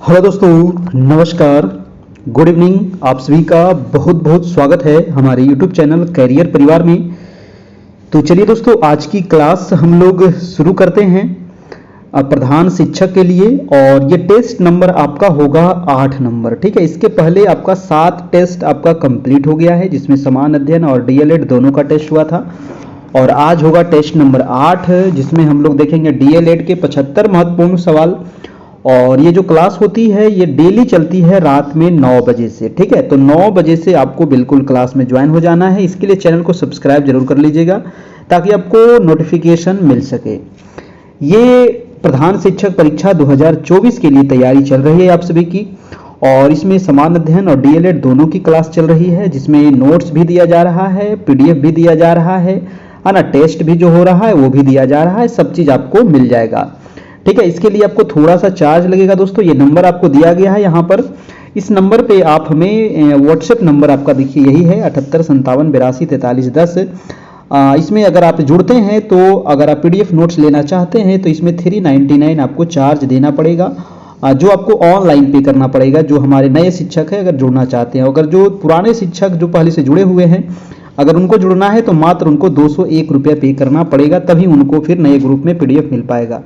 Hello दोस्तों, नमस्कार, good evening. आप सभी का बहुत बहुत स्वागत है हमारे यूट्यूब चैनल कैरियर परिवार में। तो चलिए दोस्तों, आज की क्लास हम लोग शुरू करते हैं प्रधान शिक्षक के लिए। और ये टेस्ट नंबर आपका होगा 8 नंबर। ठीक है, इसके पहले आपका 7 टेस्ट आपका कंप्लीट हो गया है, जिसमें समान अध्ययन और डीएलएड दोनों का टेस्ट हुआ था। और आज होगा टेस्ट नंबर 8, जिसमें हम लोग देखेंगे डीएलएड के 75 महत्वपूर्ण सवाल। और ये जो क्लास होती है ये डेली चलती है रात में 9 बजे से। ठीक है, तो 9 बजे से आपको बिल्कुल क्लास में ज्वाइन हो जाना है। इसके लिए चैनल को सब्सक्राइब जरूर कर लीजिएगा ताकि आपको नोटिफिकेशन मिल सके। ये प्रधान शिक्षक परीक्षा 2024 के लिए तैयारी चल रही है आप सभी की। और इसमें समान अध्ययन और डीएलएड दोनों की क्लास चल रही है, जिसमें नोट्स भी दिया जा रहा है, पीडीएफ भी दिया जा रहा है ना, टेस्ट भी जो हो रहा है वो भी दिया जा रहा है। सब चीज आपको मिल जाएगा। ठीक है, इसके लिए आपको थोड़ा सा चार्ज लगेगा दोस्तों। ये नंबर आपको दिया गया है यहाँ पर। इस नंबर पे आप हमें व्हाट्सएप नंबर आपका देखिए यही है 7857824310। इसमें अगर आप जुड़ते हैं तो अगर आप पीडीएफ नोट्स लेना चाहते हैं तो इसमें 399 आपको चार्ज देना पड़ेगा, जो आपको ऑनलाइन पे करना पड़ेगा। जो हमारे नए शिक्षक है अगर जुड़ना चाहते हैं, अगर जो पुराने शिक्षक जो पहले से जुड़े हुए हैं अगर उनको जुड़ना है तो मात्र उनको 201 रुपया पे करना पड़ेगा, तभी उनको फिर नए ग्रुप में पीडीएफ मिल पाएगा।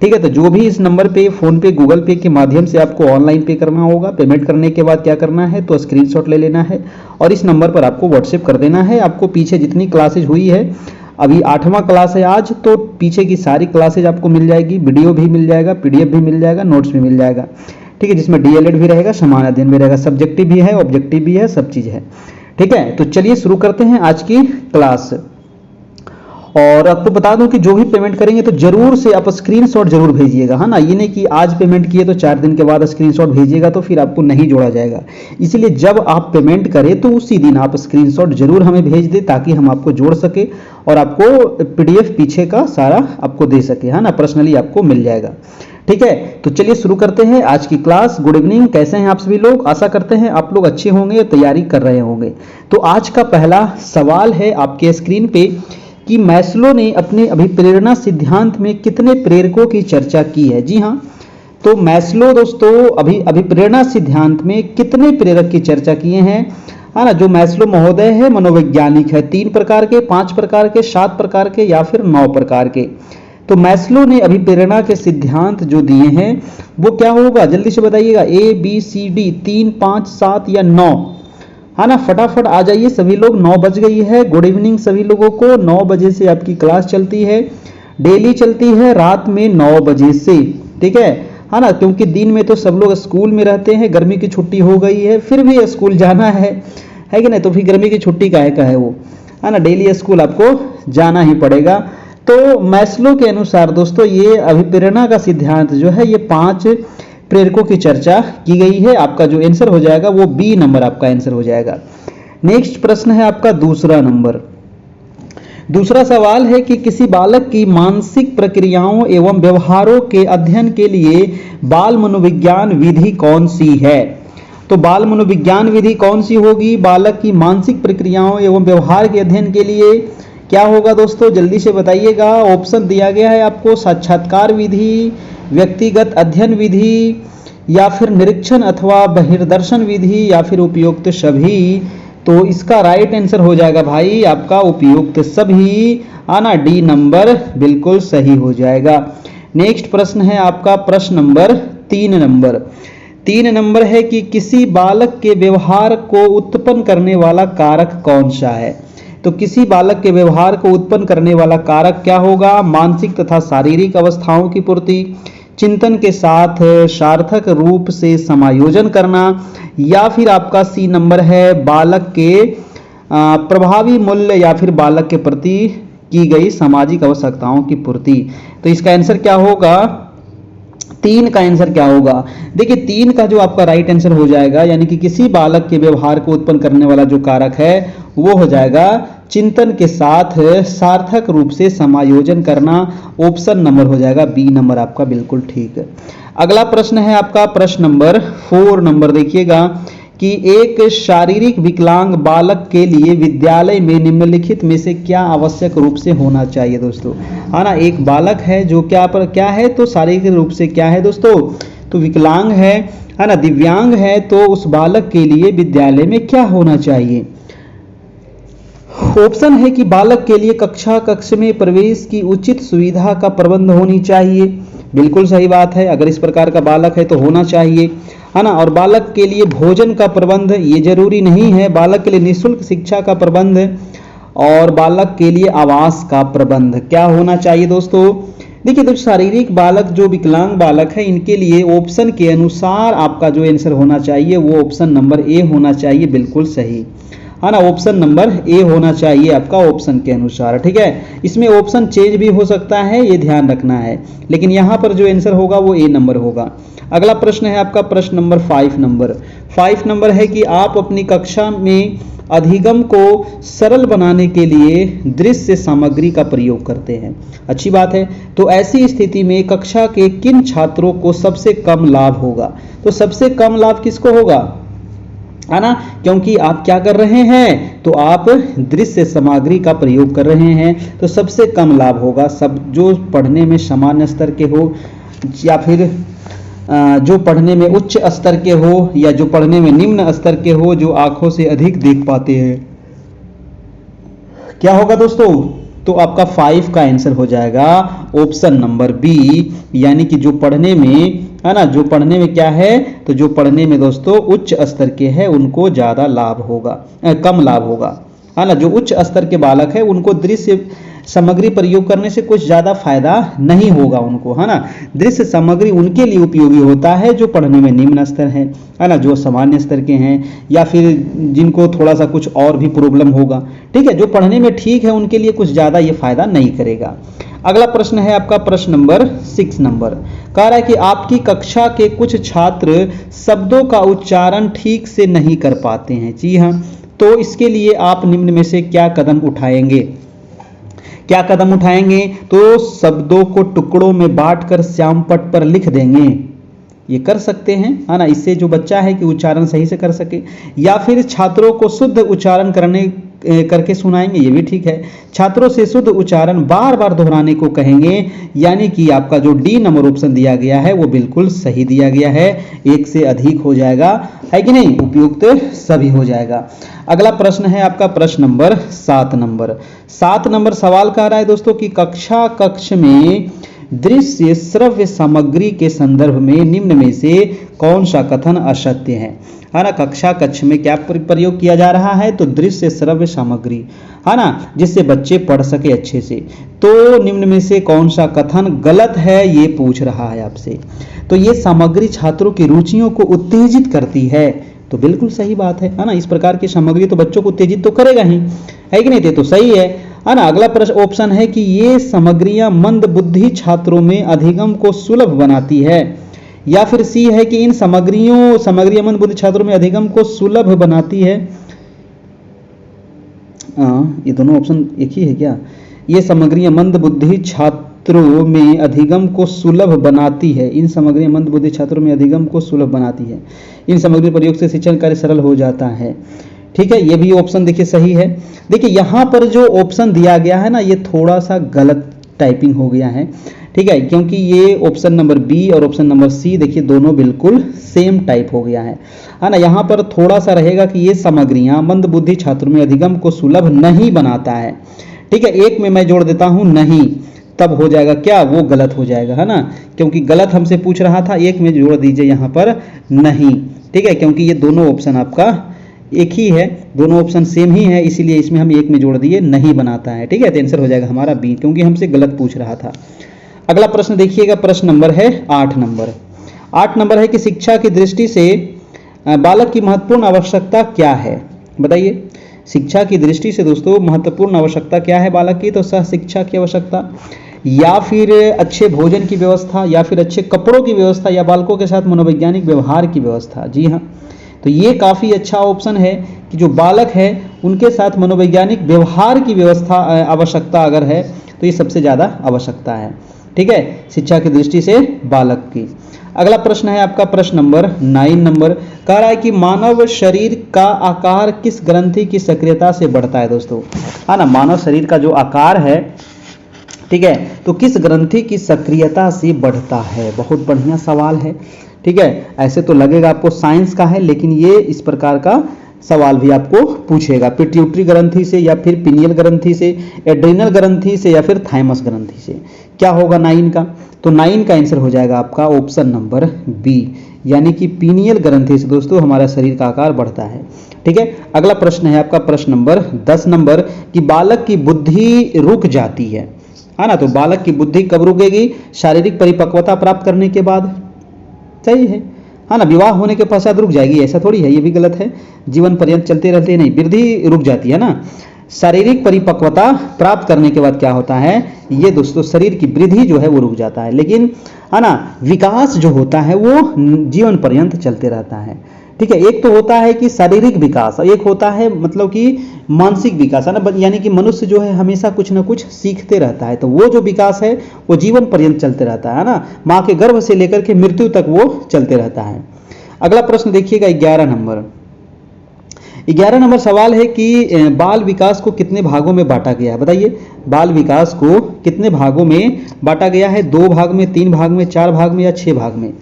ठीक है, तो जो भी इस नंबर पे फोन पे गूगल पे के माध्यम से आपको ऑनलाइन पे करना होगा। पेमेंट करने के बाद क्या करना है तो स्क्रीनशॉट ले लेना है और इस नंबर पर आपको व्हाट्सएप कर देना है। आपको पीछे जितनी क्लासेज हुई है, अभी 8वां क्लास है आज, तो पीछे की सारी क्लासेज आपको मिल जाएगी। वीडियो भी मिल जाएगा, पीडीएफ भी मिल जाएगा, नोट्स भी मिल जाएगा। ठीक है, जिसमें डीएलएड भी रहेगा, समान अध्ययन भी रहेगा, सब्जेक्टिव भी है, ऑब्जेक्टिव भी है, सब चीज है। ठीक है, तो चलिए शुरू करते हैं आज की क्लास। और आपको बता दूं कि जो भी पेमेंट करेंगे तो जरूर से आप स्क्रीनशॉट जरूर भेजिएगा, है ना। ये नहीं कि आज पेमेंट किए तो 4 दिन के बाद स्क्रीनशॉट भेजिएगा तो फिर आपको नहीं जोड़ा जाएगा। इसीलिए जब आप पेमेंट करें तो उसी दिन आप स्क्रीनशॉट जरूर हमें भेज दें ताकि हम आपको जोड़ सके और आपको पीडीएफ पीछे का सारा आपको दे सके, है ना। पर्सनली आपको मिल जाएगा। ठीक है, तो चलिए शुरू करते हैं आज की क्लास। गुड इवनिंग, कैसे हैं आप सभी लोग? आशा करते हैं आप लोग अच्छे होंगे, तैयारी कर रहे होंगे। तो आज का पहला सवाल है आपके स्क्रीन पे कि मैस्लो ने अपने अभिप्रेरणा सिद्धांत में कितने प्रेरकों की चर्चा की है। जी हाँ, तो मैस्लो दोस्तों अभिप्रेरणा सिद्धांत में कितने प्रेरक की चर्चा किए हैं, है ना। जो मैस्लो महोदय है मनोवैज्ञानिक है, 3 प्रकार के, 5 प्रकार के, 7 प्रकार के या फिर 9 प्रकार के। तो मैस्लो ने अभिप्रेरणा के सिद्धांत जो दिए हैं वो क्या होगा, जल्दी से बताइएगा। ABCD 3, 5, 7 या 9, है ना। फटाफट आ जाइए सभी लोग, 9 बज गई है। गुड इवनिंग सभी लोगों को। 9 बजे से आपकी क्लास चलती है, डेली चलती है रात में 9 बजे से। ठीक है ना, क्योंकि दिन में तो सब लोग स्कूल में रहते हैं, गर्मी की छुट्टी हो गई है, फिर भी स्कूल जाना है कि नहीं। तो फिर गर्मी की छुट्टी काहे का है वो, है ना। डेली स्कूल आपको जाना ही पड़ेगा। तो मैस्लो के अनुसार दोस्तों ये अभिप्रेरणा का सिद्धांत जो है ये 5 प्रेरकों की चर्चा की गई है। आपका जो आंसर हो जाएगा वो बी नंबर आपका आंसर हो जाएगा। नेक्स्ट प्रश्न है आपका दूसरा नंबर। दूसरा सवाल है कि किसी बालक की मानसिक प्रक्रियाओं एवं व्यवहारों के अध्ययन के लिए बाल मनोविज्ञान विधि कौन सी है। तो बाल मनोविज्ञान विधि कौन सी होगी बालक की मानसिक प्रक्रियाओं एवं व्यवहार के अध्ययन के लिए? क्या होगा दोस्तों, जल्दी से बताइएगा। ऑप्शन दिया गया है आपको, साक्षात्कार विधि, व्यक्तिगत अध्ययन विधि या फिर निरीक्षण अथवा बहिर्दर्शन विधि या फिर उपयुक्त सभी। तो इसका राइट आंसर हो जाएगा भाई आपका उपयुक्त सभी, आना डी नंबर बिल्कुल सही हो जाएगा। नेक्स्ट प्रश्न है आपका प्रश्न नंबर 3 नंबर है कि किसी बालक के व्यवहार को उत्पन्न करने वाला कारक कौन सा है। तो किसी बालक के व्यवहार को उत्पन्न करने वाला कारक क्या होगा? मानसिक तथा शारीरिक अवस्थाओं की पूर्ति, चिंतन के साथ सार्थक रूप से समायोजन करना, या फिर आपका सी नंबर है बालक के प्रभावी मूल्य या फिर बालक के प्रति की गई सामाजिक आवश्यकताओं की पूर्ति। तो इसका आंसर क्या होगा? 3 का आंसर क्या होगा? देखिए 3 का जो आपका राइट आंसर हो जाएगा, यानी कि किसी बालक के व्यवहार को उत्पन्न करने वाला जो कारक है वो हो जाएगा चिंतन के साथ सार्थक रूप से समायोजन करना। ऑप्शन नंबर हो जाएगा बी नंबर आपका बिल्कुल ठीक है। अगला प्रश्न है आपका प्रश्न नंबर 4 नंबर। देखिएगा कि एक शारीरिक विकलांग बालक के लिए विद्यालय में निम्नलिखित में से क्या आवश्यक रूप से होना चाहिए दोस्तों, है ना। एक बालक है जो क्या है तो शारीरिक रूप से क्या है दोस्तों, तो विकलांग है ना, दिव्यांग है, तो उस बालक के लिए विद्यालय में क्या होना चाहिए? ऑप्शन है कि बालक के लिए कक्ष में प्रवेश की उचित सुविधा का प्रबंध होनी चाहिए। बिल्कुल सही बात है, अगर इस प्रकार का बालक है तो होना चाहिए, है ना। और बालक के लिए भोजन का प्रबंध ये जरूरी नहीं है, बालक के लिए निःशुल्क शिक्षा का प्रबंध और बालक के लिए आवास का प्रबंध क्या होना चाहिए दोस्तों? देखिए तो शारीरिक बालक, जो विकलांग बालक है, इनके लिए ऑप्शन के अनुसार आपका जो आंसर होना चाहिए वो ऑप्शन नंबर ए होना चाहिए। बिल्कुल सही, है ना, ऑप्शन नंबर ए होना चाहिए आपका ऑप्शन के अनुसार। ठीक है, इसमें ऑप्शन चेंज भी हो सकता है, ये ध्यान रखना है, लेकिन यहाँ पर जो आंसर होगा वो ए नंबर होगा। अगला प्रश्न है आपका प्रश्न नंबर 5 नंबर है कि आप अपनी कक्षा में अधिगम को सरल बनाने के लिए दृश्य सामग्री का प्रयोग करते हैं। अच्छी बात है। तो ऐसी स्थिति में कक्षा के किन छात्रों को सबसे कम लाभ होगा? तो सबसे कम लाभ किसको होगा, है ना, क्योंकि आप क्या कर रहे हैं, तो आप दृश्य सामग्री का प्रयोग कर रहे हैं, तो सबसे कम लाभ होगा सब जो पढ़ने में सामान्य स्तर के हो, या फिर जो पढ़ने में उच्च स्तर के हो, या जो पढ़ने में निम्न स्तर के हो, जो आंखों से अधिक देख पाते हैं। क्या होगा दोस्तों? तो आपका 5 का आंसर हो जाएगा ऑप्शन नंबर बी, यानी कि जो पढ़ने में, है ना, जो पढ़ने में क्या है, तो जो पढ़ने में दोस्तों उच्च स्तर के हैं उनको ज्यादा लाभ होगा, कम लाभ होगा, है ना। जो उच्च स्तर के बालक है उनको दृश्य सामग्री प्रयोग करने से कुछ ज्यादा फायदा नहीं होगा उनको, है ना। दृश्य सामग्री उनके लिए उपयोगी होता है जो पढ़ने में निम्न स्तर है ना, जो सामान्य स्तर के हैं, या फिर जिनको थोड़ा सा कुछ और भी प्रॉब्लम होगा। ठीक है, जो पढ़ने में ठीक है उनके लिए कुछ ज्यादा ये फायदा नहीं करेगा। अगला प्रश्न है आपका प्रश्न नंबर 6 नंबर, कह रहा है कि आपकी कक्षा के कुछ छात्र शब्दों का उच्चारण ठीक से नहीं कर पाते हैं। जी हाँ, तो इसके लिए आप निम्न में से क्या कदम उठाएंगे? क्या कदम उठाएंगे? तो शब्दों को टुकड़ों में बांटकर श्यामपट्ट पर लिख देंगे, ये कर सकते हैं, है ना, इससे जो बच्चा है कि उच्चारण सही से कर सके। या फिर छात्रों को शुद्ध उच्चारण करके सुनाएंगे, ये भी ठीक है। छात्रों से शुद्ध उच्चारण बार बार दोहराने को कहेंगे, यानी कि आपका जो डी नंबर ऑप्शन दिया गया है वो बिल्कुल सही दिया गया है, एक से अधिक हो जाएगा, है कि नहीं, उपयुक्त सभी हो जाएगा। अगला प्रश्न है आपका प्रश्न नंबर 7 नंबर सवाल कह रहा है दोस्तों कि कक्ष में दृश्य श्रव्य सामग्री के संदर्भ में निम्न में से कौन सा कथन असत्य है? है ना, कक्ष में क्या प्रयोग किया जा रहा है? तो दृश्य श्रव्य सामग्री, है ना, जिससे बच्चे पढ़ सके अच्छे से। तो निम्न में से कौन सा कथन गलत है, ये पूछ रहा है आपसे। तो ये सामग्री छात्रों की रुचियों को उत्तेजित करती है, तो बिल्कुल सही बात है ना। इस प्रकार की सामग्री तो बच्चों को उत्तेजित तो करेगा ही, है कि नहीं, तो सही है ना। अगला प्रश्न ऑप्शन है कि ये सामग्रियां मंद बुद्धि छात्रों में अधिगम को सुलभ बनाती है, या फिर सी है कि इन सामग्रियां मंद बुद्धि छात्रों में अधिगम को सुलभ बनाती है। ये दोनों ऑप्शन एक ही है क्या? ये सामग्रियां मंद बुद्धि छात्रों में अधिगम को सुलभ बनाती है, इन सामग्रियां मंद बुद्धि छात्रों में अधिगम को सुलभ बनाती है, इन सामग्री प्रयोग से शिक्षण कार्य सरल हो जाता है। ठीक है, ये भी ऑप्शन देखिए सही है। देखिए यहाँ पर जो ऑप्शन दिया गया है ना, ये थोड़ा सा गलत टाइपिंग हो गया है, ठीक है, क्योंकि ये ऑप्शन नंबर बी और ऑप्शन नंबर सी देखिए दोनों बिल्कुल सेम टाइप हो गया है ना। यहाँ पर थोड़ा सा रहेगा कि ये सामग्रियां मंद बुद्धि छात्रों में अधिगम को सुलभ नहीं बनाता है। ठीक है, एक में मैं जोड़ देता हूं नहीं, तब हो जाएगा क्या, वो गलत हो जाएगा, है ना, क्योंकि गलत हमसे पूछ रहा था। एक में जोड़ दीजिए यहाँ पर नहीं, ठीक है, क्योंकि ये दोनों ऑप्शन आपका एक ही है, दोनों ऑप्शन सेम ही है, इसीलिए इसमें हम एक में जोड़ दिए नहीं बनाता है। ठीक है, तो आंसर हो जाएगा हमारा बी, क्योंकि हमसे गलत पूछ रहा था। अगला प्रश्न देखिएगा, प्रश्न नंबर है 8 नंबर है कि शिक्षा की दृष्टि से बालक की महत्वपूर्ण आवश्यकता क्या है? बताइए, शिक्षा की दृष्टि से दोस्तों महत्वपूर्ण आवश्यकता क्या है बालक की? तो सह शिक्षा की आवश्यकता, या फिर अच्छे भोजन की व्यवस्था, या फिर अच्छे कपड़ों की व्यवस्था, या बालकों के साथ मनोवैज्ञानिक व्यवहार की व्यवस्था। जी हाँ, तो ये काफ़ी अच्छा ऑप्शन है कि जो बालक है उनके साथ मनोवैज्ञानिक व्यवहार की व्यवस्था आवश्यकता अगर है तो ये सबसे ज़्यादा आवश्यकता है। ठीक है, शिक्षा की दृष्टि से बालक की। अगला प्रश्न है आपका प्रश्न नंबर 9 कह रहा है कि मानव शरीर का आकार किस ग्रंथि की सक्रियता से बढ़ता है? दोस्तों है ना, मानव शरीर का जो आकार है, ठीक है, तो किस ग्रंथि की सक्रियता से बढ़ता है? बहुत बढ़िया सवाल है। ठीक है, ऐसे तो लगेगा आपको साइंस का है, लेकिन ये इस प्रकार का सवाल भी आपको पूछेगा। पिट्यूटरी ग्रंथि से या फिर पिनियल ग्रंथि से, एड्रिनल ग्रंथि से या फिर थाइमस ग्रंथि से, क्या होगा 9 का? तो 9 का आंसर हो जाएगा आपका ऑप्शन नंबर बी, यानी कि पीनियल ग्रंथि से दोस्तों हमारा शरीर का आकार बढ़ता है। ठीक है, अगला प्रश्न है आपका प्रश्न नंबर 10 नंबर कि बालक की बुद्धि रुक जाती है ना? तो बालक की बुद्धि कब रुकेगी? शारीरिक परिपक्वता प्राप्त करने के बाद। सही है ना? विवाह होने के पश्चात रुक जाएगी ऐसा थोड़ी है, ये भी गलत है। जीवन पर्यंत चलते रहते नहीं, वृद्धि रुक जाती है ना। शारीरिक परिपक्वता प्राप्त करने के बाद क्या होता है, ये दोस्तों शरीर की वृद्धि जो है वो रुक जाता है, लेकिन है ना विकास जो होता है वो जीवन पर्यंत चलते रहता है। ठीक है, एक तो होता है कि शारीरिक विकास, एक होता है मतलब कि मानसिक विकास, है ना, यानी कि मनुष्य जो है हमेशा कुछ ना कुछ सीखते रहता है, तो वो जो विकास है वो जीवन पर्यंत चलते रहता है ना, माँ के गर्भ से लेकर के मृत्यु तक वो चलते रहता है। अगला प्रश्न देखिएगा 11 नंबर। 11 नंबर सवाल है कि बाल विकास को कितने भागों में बांटा गया है? बताइए, बाल विकास को कितने भागों में बांटा गया है? 2 भाग में, 3 भाग में, 4 भाग में या 6 भाग में?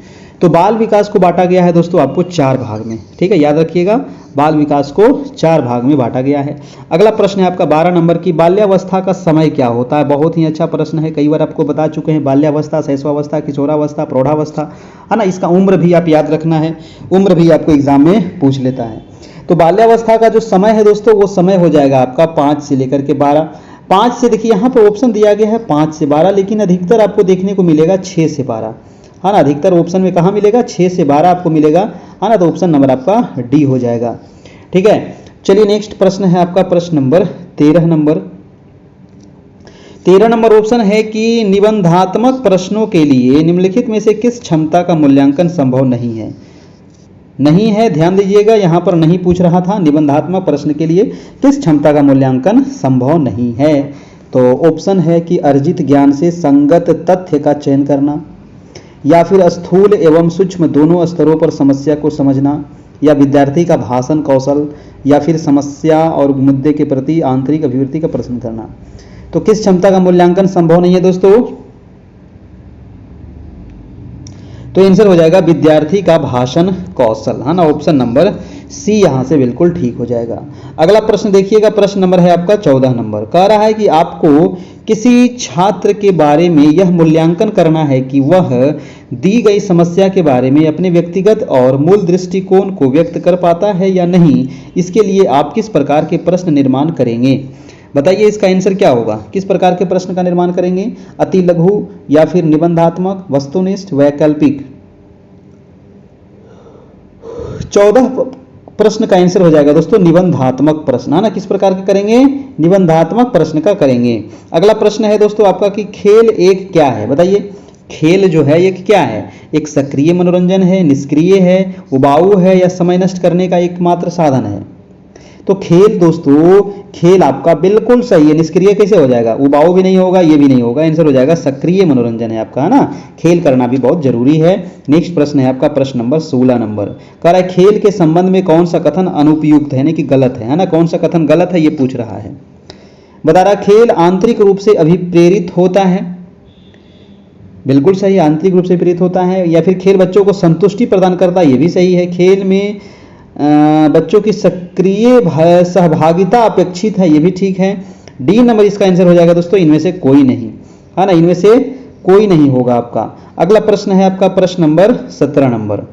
तो बाल विकास को बांटा गया है दोस्तों आपको 4 भाग में। ठीक है, याद रखिएगा, बाल विकास को 4 भाग में बांटा गया है। अगला प्रश्न है आपका 12 नंबर की बाल्यावस्था का समय क्या होता है? बहुत ही अच्छा प्रश्न है, कई बार आपको बता चुके हैं। बाल्यावस्था, शैशवावस्था, किशोरावस्था, प्रौढ़ावस्था, है ना। इसका उम्र भी आप याद रखना है, उम्र भी आपको एग्जाम में पूछ लेता है। तो बाल्यावस्था का जो समय है दोस्तों वो समय हो जाएगा आपका 5 से लेकर के 12। 5 से देखिए यहाँ पर ऑप्शन दिया गया है 5 से 12, लेकिन अधिकतर आपको देखने को मिलेगा 6 से 12, है ना। अधिकतर ऑप्शन में कहाँ मिलेगा? 6 से 12 आपको मिलेगा, है ना। तो ऑप्शन नंबर आपका डी हो जाएगा। ठीक है, चलिए नेक्स्ट प्रश्न है आपका प्रश्न नंबर 13 नंबर। 13 नंबर ऑप्शन है कि निबंधात्मक प्रश्नों के लिए निम्नलिखित में से किस क्षमता का मूल्यांकन संभव नहीं है? नहीं है, ध्यान दीजिएगा, यहाँ पर नहीं पूछ रहा था। निबंधात्मक प्रश्न के लिए किस क्षमता का मूल्यांकन संभव नहीं है? तो ऑप्शन है कि अर्जित ज्ञान से संगत तथ्य का चयन करना, या फिर स्थूल एवं सूक्ष्म दोनों स्तरों पर समस्या को समझना, या विद्यार्थी का भाषण कौशल, या फिर समस्या और मुद्दे के प्रति आंतरिक अभिव्यक्ति का प्रश्न करना। तो किस क्षमता का मूल्यांकन संभव नहीं है दोस्तों? तो आंसर हो जाएगा विद्यार्थी का भाषण कौशल, है ना। ऑप्शन नंबर सी यहां से बिल्कुल ठीक हो जाएगा। अगला प्रश्न देखिएगा, प्रश्न नंबर है आपका 14 नंबर। कह रहा है कि आपको किसी छात्र के बारे में यह मूल्यांकन करना है कि वह दी गई समस्या के बारे में अपने व्यक्तिगत और मूल दृष्टिकोण को व्यक्त कर पाता है या नहीं। इसके लिए आप किस प्रकार के प्रश्न निर्माण करेंगे? बताइए, इसका आंसर क्या होगा? किस प्रकार के प्रश्न का निर्माण करेंगे? अति लघु, या फिर निबंधात्मक, वस्तुनिष्ठ, वैकल्पिक? 14 प्रश्न का आंसर हो जाएगा दोस्तों निबंधात्मक प्रश्न, है ना। किस प्रकार के करेंगे? निबंधात्मक प्रश्न का करेंगे। अगला प्रश्न है दोस्तों आपका कि खेल एक क्या है? बताइए, खेल जो है एक क्या है? एक सक्रिय मनोरंजन है, निष्क्रिय है, उबाऊ है, या समय नष्ट करने का एकमात्र साधन है? तो खेल दोस्तों, खेल आपका बिल्कुल सही है। निष्क्रिय कैसे हो जाएगा? उबाऊ भी नहीं होगा, ये भी नहीं होगा। आंसर हो जाएगा सक्रिय मनोरंजन है आपका, है ना। खेल करना भी बहुत जरूरी है। नेक्स्ट प्रश्न है आपका प्रश्न नंबर 16 नंबर। कह रहा है खेल के संबंध में कौन सा कथन अनुपयुक्त है, यानी कि गलत है ना। कौन सा कथन गलत है ये पूछ रहा है। बता रहा खेल आंतरिक रूप से अभिप्रेरित होता है, बिल्कुल सही, आंतरिक रूप से प्रेरित होता है। या फिर खेल बच्चों को संतुष्टि प्रदान करता है, ये भी सही है। खेल में बच्चों की सक्रिय सहभागिता अपेक्षित है, ये भी ठीक है। डी नंबर इसका आंसर हो जाएगा दोस्तों, इनमें से कोई नहीं, है ना। इनमें से कोई नहीं होगा आपका। अगला प्रश्न है आपका प्रश्न नंबर 17 नंबर।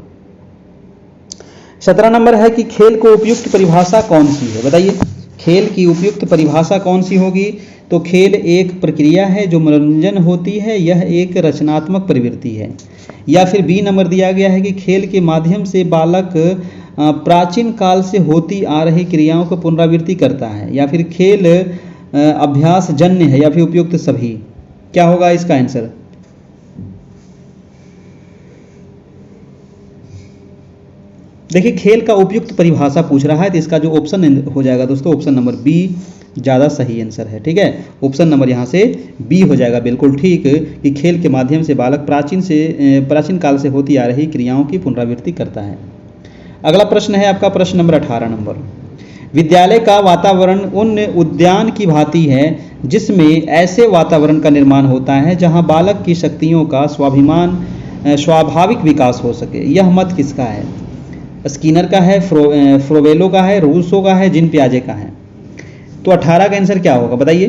17 नंबर है कि खेल को उपयुक्त परिभाषा कौन सी है? बताइए, खेल की उपयुक्त परिभाषा कौन सी होगी? तो खेल एक प्रक्रिया है जो मनोरंजन होती है, यह एक रचनात्मक प्रवृत्ति है। या फिर बी नंबर दिया गया है कि खेल के माध्यम से बालक प्राचीन काल से होती आ रही क्रियाओं को पुनरावृत्ति करता है। या फिर खेल अभ्यास जन्य है, या फिर उपयुक्त सभी। क्या होगा इसका आंसर? देखिए, खेल का उपयुक्त परिभाषा पूछ रहा है, तो इसका जो ऑप्शन हो जाएगा दोस्तों ऑप्शन नंबर बी ज़्यादा सही आंसर है। ठीक है, ऑप्शन नंबर यहाँ से बी हो जाएगा बिल्कुल ठीक, कि खेल के माध्यम से बालक प्राचीन काल से होती आ रही क्रियाओं की पुनरावृत्ति करता है। अगला प्रश्न है आपका प्रश्न नंबर 18 नंबर। विद्यालय का वातावरण उन उद्यान की भांति है जिसमें ऐसे वातावरण का निर्माण होता है जहां बालक की शक्तियों का स्वाभिमान स्वाभाविक विकास हो सके। यह मत किसका है? स्किनर का है, फ्रोवेलो का है, रूसो का है, जीन पियाजे का है। तो 18 का आंसर क्या होगा बताइए?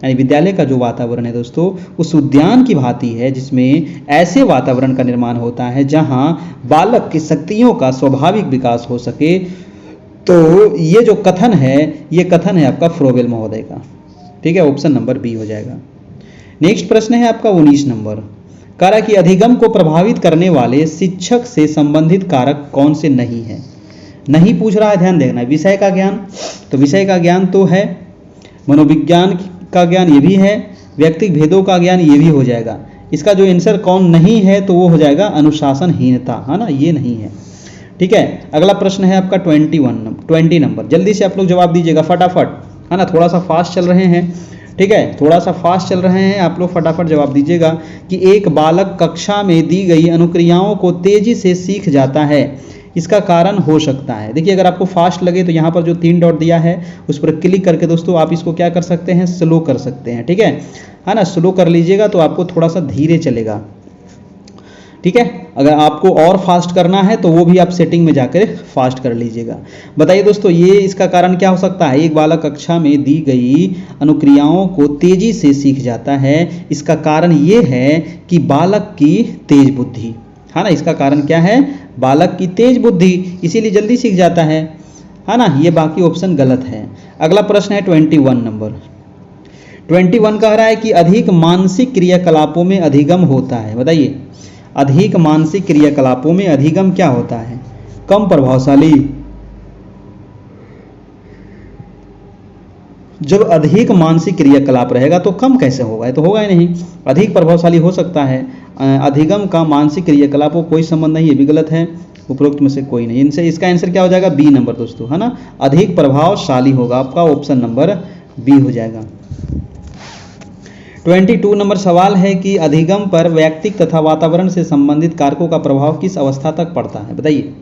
यानी विद्यालय का जो वातावरण है दोस्तों, उस उद्यान की भांति है जिसमें ऐसे वातावरण का निर्माण होता है जहां बालक की शक्तियों का स्वाभाविक विकास हो सके। तो ये जो कथन है, ये कथन है आपका फ्रोवेल महोदय का। ठीक है, ऑप्शन नंबर बी हो जाएगा। नेक्स्ट प्रश्न है आपका 19 नंबर। कह रहा है कि अधिगम को प्रभावित करने वाले शिक्षक से संबंधित कारक कौन से नहीं है? नहीं पूछ रहा है, ध्यान देखना। विषय का ज्ञान, तो विषय का ज्ञान तो है, मनोविज्ञान का ज्ञान ये भी है, व्यक्तिगत भेदों का ज्ञान ये भी हो जाएगा। इसका जो आंसर कौन नहीं है तो वो हो जाएगा अनुशासनहीनता, है ना, ये नहीं है। ठीक है, अगला प्रश्न है आपका 20 नंबर। जल्दी से आप लोग जवाब दीजिएगा फटाफट, है ना, थोड़ा सा फास्ट चल रहे हैं। ठीक है, थोड़ा सा फास्ट चल रहे हैं, आप लोग फटाफट जवाब दीजिएगा कि एक बालक कक्षा में दी गई अनुक्रियाओं को तेजी से सीख जाता है, इसका कारण हो सकता है। देखिए, अगर आपको फास्ट लगे तो यहाँ पर जो 3 डॉट दिया है उस पर क्लिक करके दोस्तों आप इसको क्या कर सकते हैं? स्लो कर सकते हैं। ठीक है ना, स्लो कर लीजिएगा तो आपको थोड़ा सा धीरे चलेगा। ठीक है, अगर आपको और फास्ट करना है तो वो भी आप सेटिंग में जाकर फास्ट कर लीजिएगा। बताइए दोस्तों, ये इसका कारण क्या हो सकता है? एक बालक कक्षा में दी गई अनुक्रियाओं को तेजी से सीख जाता है, इसका कारण ये है कि बालक की तेज बुद्धि, है ना, इसका कारण क्या है? बालक की तेज बुद्धि, इसीलिए जल्दी सीख जाता है ना। ये बाकी ऑप्शन गलत है। अगला प्रश्न है 21 नंबर। 21 कह रहा है कि अधिक मानसिक क्रियाकलापों में अधिगम होता है। बताइए, अधिक मानसिक क्रियाकलापों में अधिगम क्या होता है? कम प्रभावशाली। जब अधिक मानसिक क्रियाकलाप रहेगा तो कम कैसे होगा? ये तो होगा ही नहीं, अधिक प्रभावशाली हो सकता है। अधिगम का मानसिक क्रियाकलापों कोई संबंध नहीं, ये भी गलत है। उपरोक्त में से कोई नहीं, इनसे इसका आंसर क्या हो जाएगा? बी नंबर दोस्तों, है ना, अधिक प्रभावशाली होगा आपका, ऑप्शन नंबर बी हो जाएगा। 22 नंबर सवाल है कि अधिगम पर व्यक्तिक तथा वातावरण से संबंधित कारकों का प्रभाव किस अवस्था तक पड़ता है? बताइए,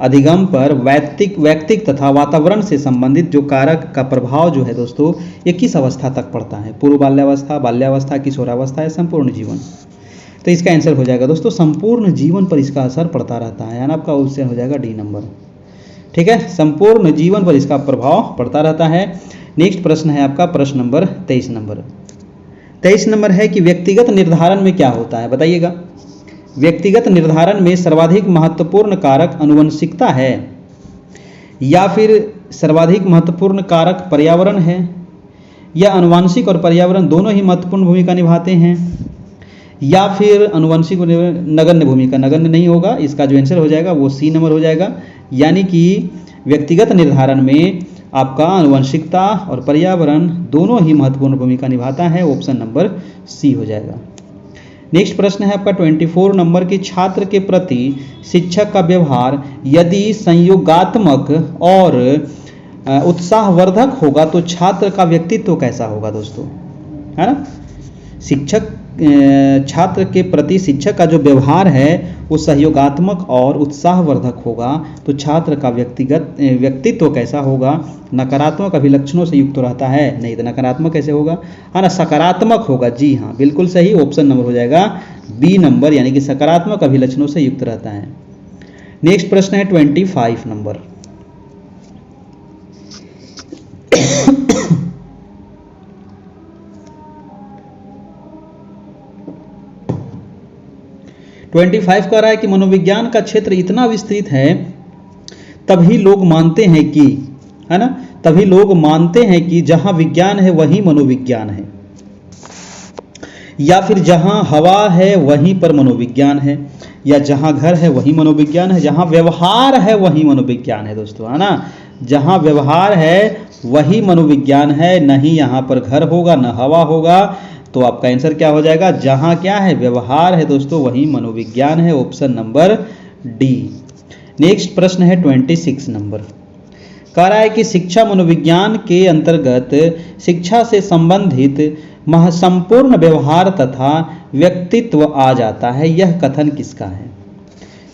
अधिगम पर व्यक्तिक तथा वातावरण से संबंधित जो कारक का प्रभाव जो है दोस्तों, ये किस अवस्था तक पड़ता है? पूर्व बाल्यावस्था, किशोरावस्था या संपूर्ण जीवन? तो इसका आंसर हो जाएगा दोस्तों संपूर्ण जीवन पर इसका असर पड़ता रहता है, यानी आपका ऑप्शन हो जाएगा डी नंबर। ठीक है, संपूर्ण जीवन पर इसका प्रभाव पड़ता रहता है। नेक्स्ट प्रश्न है आपका प्रश्न नंबर 23 नंबर। 23 नंबर है कि व्यक्तिगत निर्धारण में क्या होता है? बताइएगा, व्यक्तिगत निर्धारण में सर्वाधिक महत्वपूर्ण कारक आनुवंशिकता है या फिर सर्वाधिक महत्वपूर्ण कारक पर्यावरण है, या आनुवंशिक और पर्यावरण दोनों ही महत्वपूर्ण भूमिका निभाते हैं, या फिर आनुवंशिक नगण्य भूमिका? नगण्य नहीं होगा, इसका जो आंसर हो जाएगा वो सी नंबर हो जाएगा। यानी कि व्यक्तिगत निर्धारण में आपका आनुवंशिकता और पर्यावरण दोनों ही महत्वपूर्ण भूमिका निभाता है, ऑप्शन नंबर सी हो जाएगा। नेक्स्ट प्रश्न है आपका 24 नंबर की छात्र के प्रति शिक्षक का व्यवहार यदि संयोगात्मक और उत्साहवर्धक होगा तो छात्र का व्यक्तित्व कैसा होगा दोस्तों? है ना, छात्र के प्रति शिक्षक का जो व्यवहार है वो सहयोगात्मक और उत्साहवर्धक होगा तो छात्र का व्यक्तित्व कैसा होगा? नकारात्मक अभिलक्षणों से युक्त रहता है? नहीं, तो नकारात्मक कैसे होगा? है ना, सकारात्मक होगा। जी हाँ, बिल्कुल सही, ऑप्शन नंबर हो जाएगा बी नंबर, यानी कि सकारात्मक अभिलक्षणों से युक्त रहता है। नेक्स्ट प्रश्न है 25 नंबर। ट्वेंटी 25 कह रहा है कि मनोविज्ञान का क्षेत्र इतना विस्तृत है तभी लोग मानते हैं कि, है ना, तभी लोग मानते हैं कि जहां विज्ञान है वहीं मनोविज्ञान है, या फिर जहां हवा है वहीं पर मनोविज्ञान है, या जहां घर है वहीं मनोविज्ञान है, जहां व्यवहार है वहीं मनोविज्ञान है दोस्तों, है ना, जहां व्यवहार है वही मनोविज्ञान है, नहीं यहां पर घर होगा न हवा होगा। तो आपका आंसर क्या हो जाएगा? जहां क्या है? व्यवहार है दोस्तों, वही मनोविज्ञान है, ऑप्शन नंबर डी। नेक्स्ट प्रश्न है 26 नंबर। कह रहा है कि शिक्षा मनोविज्ञान के अंतर्गत शिक्षा से संबंधित संपूर्ण व्यवहार तथा व्यक्तित्व आ जाता है, यह कथन किसका है?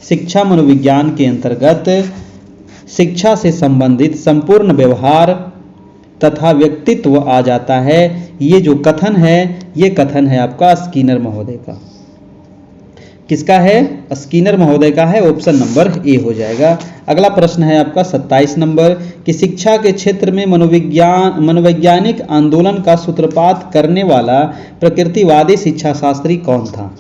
शिक्षा मनोविज्ञान के अंतर्गत शिक्षा से संबंधित संपूर्ण व्यवहार तथा व्यक्तित्व आ जाता है, ये जो कथन है ये कथन है आपका स्किनर महोदय का। किसका है? स्किनर महोदय का है, ऑप्शन नंबर ए हो जाएगा। अगला प्रश्न है आपका 27 नंबर कि शिक्षा के क्षेत्र में मनोवैज्ञानिक आंदोलन का सूत्रपात करने वाला प्रकृतिवादी शिक्षा शास्त्री कौन था?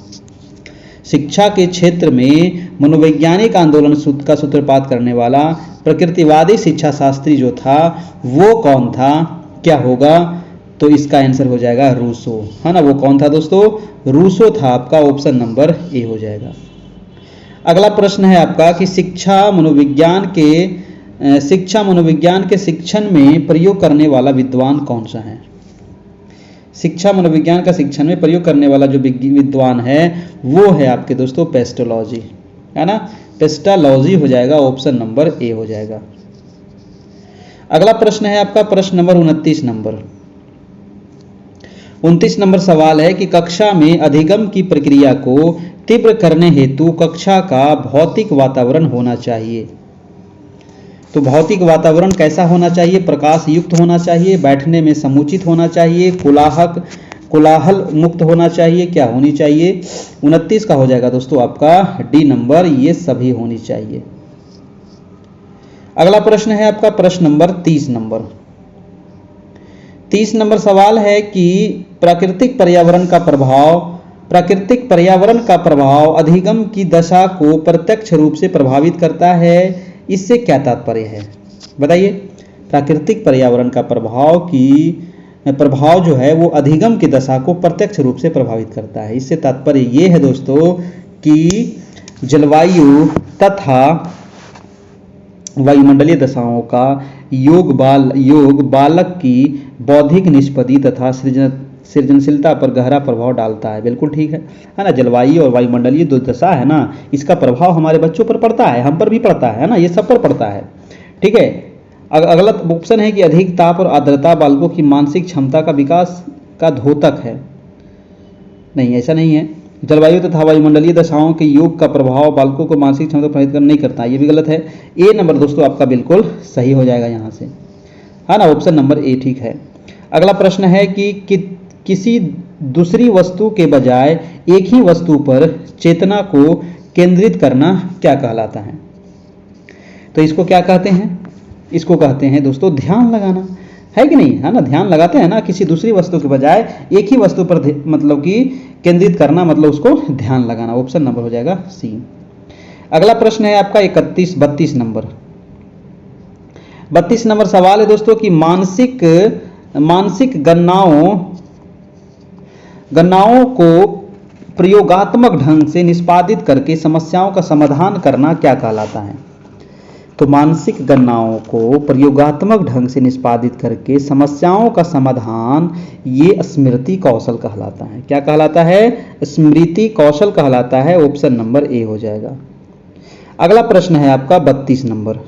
शिक्षा के क्षेत्र में मनोवैज्ञानिक आंदोलन का सूत्रपात करने वाला प्रकृतिवादी शिक्षा शास्त्री जो था वो कौन था? क्या होगा? तो इसका आंसर हो जाएगा रूसो, है ना। वो कौन था दोस्तों? रूसो था, आपका ऑप्शन नंबर ए हो जाएगा। अगला प्रश्न है आपका कि शिक्षा मनोविज्ञान के शिक्षण में प्रयोग करने वाला विद्वान कौन सा है? शिक्षा मनोविज्ञान का शिक्षण में प्रयोग करने वाला जो विद्वान है वो है आपके दोस्तों पेस्टोलॉजी, है ना। पेस्टोलॉजी हो जाएगा, ऑप्शन नंबर ए हो जाएगा। अगला प्रश्न है आपका प्रश्न नंबर 29 नंबर। 29 नंबर सवाल है कि कक्षा में अधिगम की प्रक्रिया को तीव्र करने हेतु कक्षा का भौतिक वातावरण होना चाहिए। तो भौतिक वातावरण कैसा होना चाहिए? प्रकाश युक्त होना चाहिए, बैठने में समुचित होना चाहिए, कोलाहल मुक्त होना चाहिए, क्या होनी चाहिए? 29 का हो जाएगा दोस्तों आपका डी नंबर, ये सभी होनी चाहिए। अगला प्रश्न है आपका प्रश्न नंबर 30 नंबर। 30 नंबर सवाल है कि प्राकृतिक पर्यावरण का प्रभाव अधिगम की दशा को प्रत्यक्ष रूप से प्रभावित करता है, इससे क्या तात्पर्य है? बताइए। प्राकृतिक पर्यावरण का प्रभाव जो है वो अधिगम की दशा को प्रत्यक्ष रूप से प्रभावित करता है। इससे तात्पर्य ये है दोस्तों कि जलवायु तथा वायुमंडलीय दशाओं का योग बालक की बौद्धिक निष्पत्ति तथा सृजनशीलता पर गहरा प्रभाव डालता है। बिल्कुल ठीक है ना। जलवायु और वायुमंडलीय जो दशा है ना, इसका प्रभाव हमारे बच्चों पर पड़ता है, हम पर भी पड़ता है ना, ये सब पर पड़ता है। ठीक है। अगला ऑप्शन है कि अधिक ताप और आर्द्रता बालकों की मानसिक क्षमता का विकास का द्योतक है। नहीं, ऐसा नहीं है। जलवायु तथा वायुमंडलीय दशाओं के योग का प्रभाव बालकों को मानसिक क्षमता प्रभावित नहीं करता, ये भी गलत है। ए नंबर दोस्तों आपका बिल्कुल सही हो जाएगा यहाँ से, है ना। ऑप्शन नंबर ए ठीक है। अगला प्रश्न है कि किसी दूसरी वस्तु के बजाय एक ही वस्तु पर चेतना को केंद्रित करना क्या कहलाता है? तो इसको क्या कहते हैं? इसको कहते हैं दोस्तों ध्यान लगाना, है कि नहीं, है ना। ध्यान लगाते हैं ना, किसी दूसरी वस्तु के बजाय एक ही वस्तु पर मतलब कि केंद्रित करना, मतलब उसको ध्यान लगाना। ऑप्शन नंबर हो जाएगा सी। अगला प्रश्न है आपका 32 नंबर। 32 नंबर सवाल है दोस्तों कि मानसिक गणनाओं को प्रयोगात्मक ढंग से निष्पादित करके समस्याओं का समाधान करना क्या कहलाता है? तो मानसिक गणनाओं को प्रयोगात्मक ढंग से निष्पादित करके समस्याओं का समाधान, ये स्मृति कौशल कहलाता है। क्या कहलाता है? स्मृति कौशल कहलाता है। ऑप्शन नंबर ए हो जाएगा। अगला प्रश्न है आपका 32 नंबर।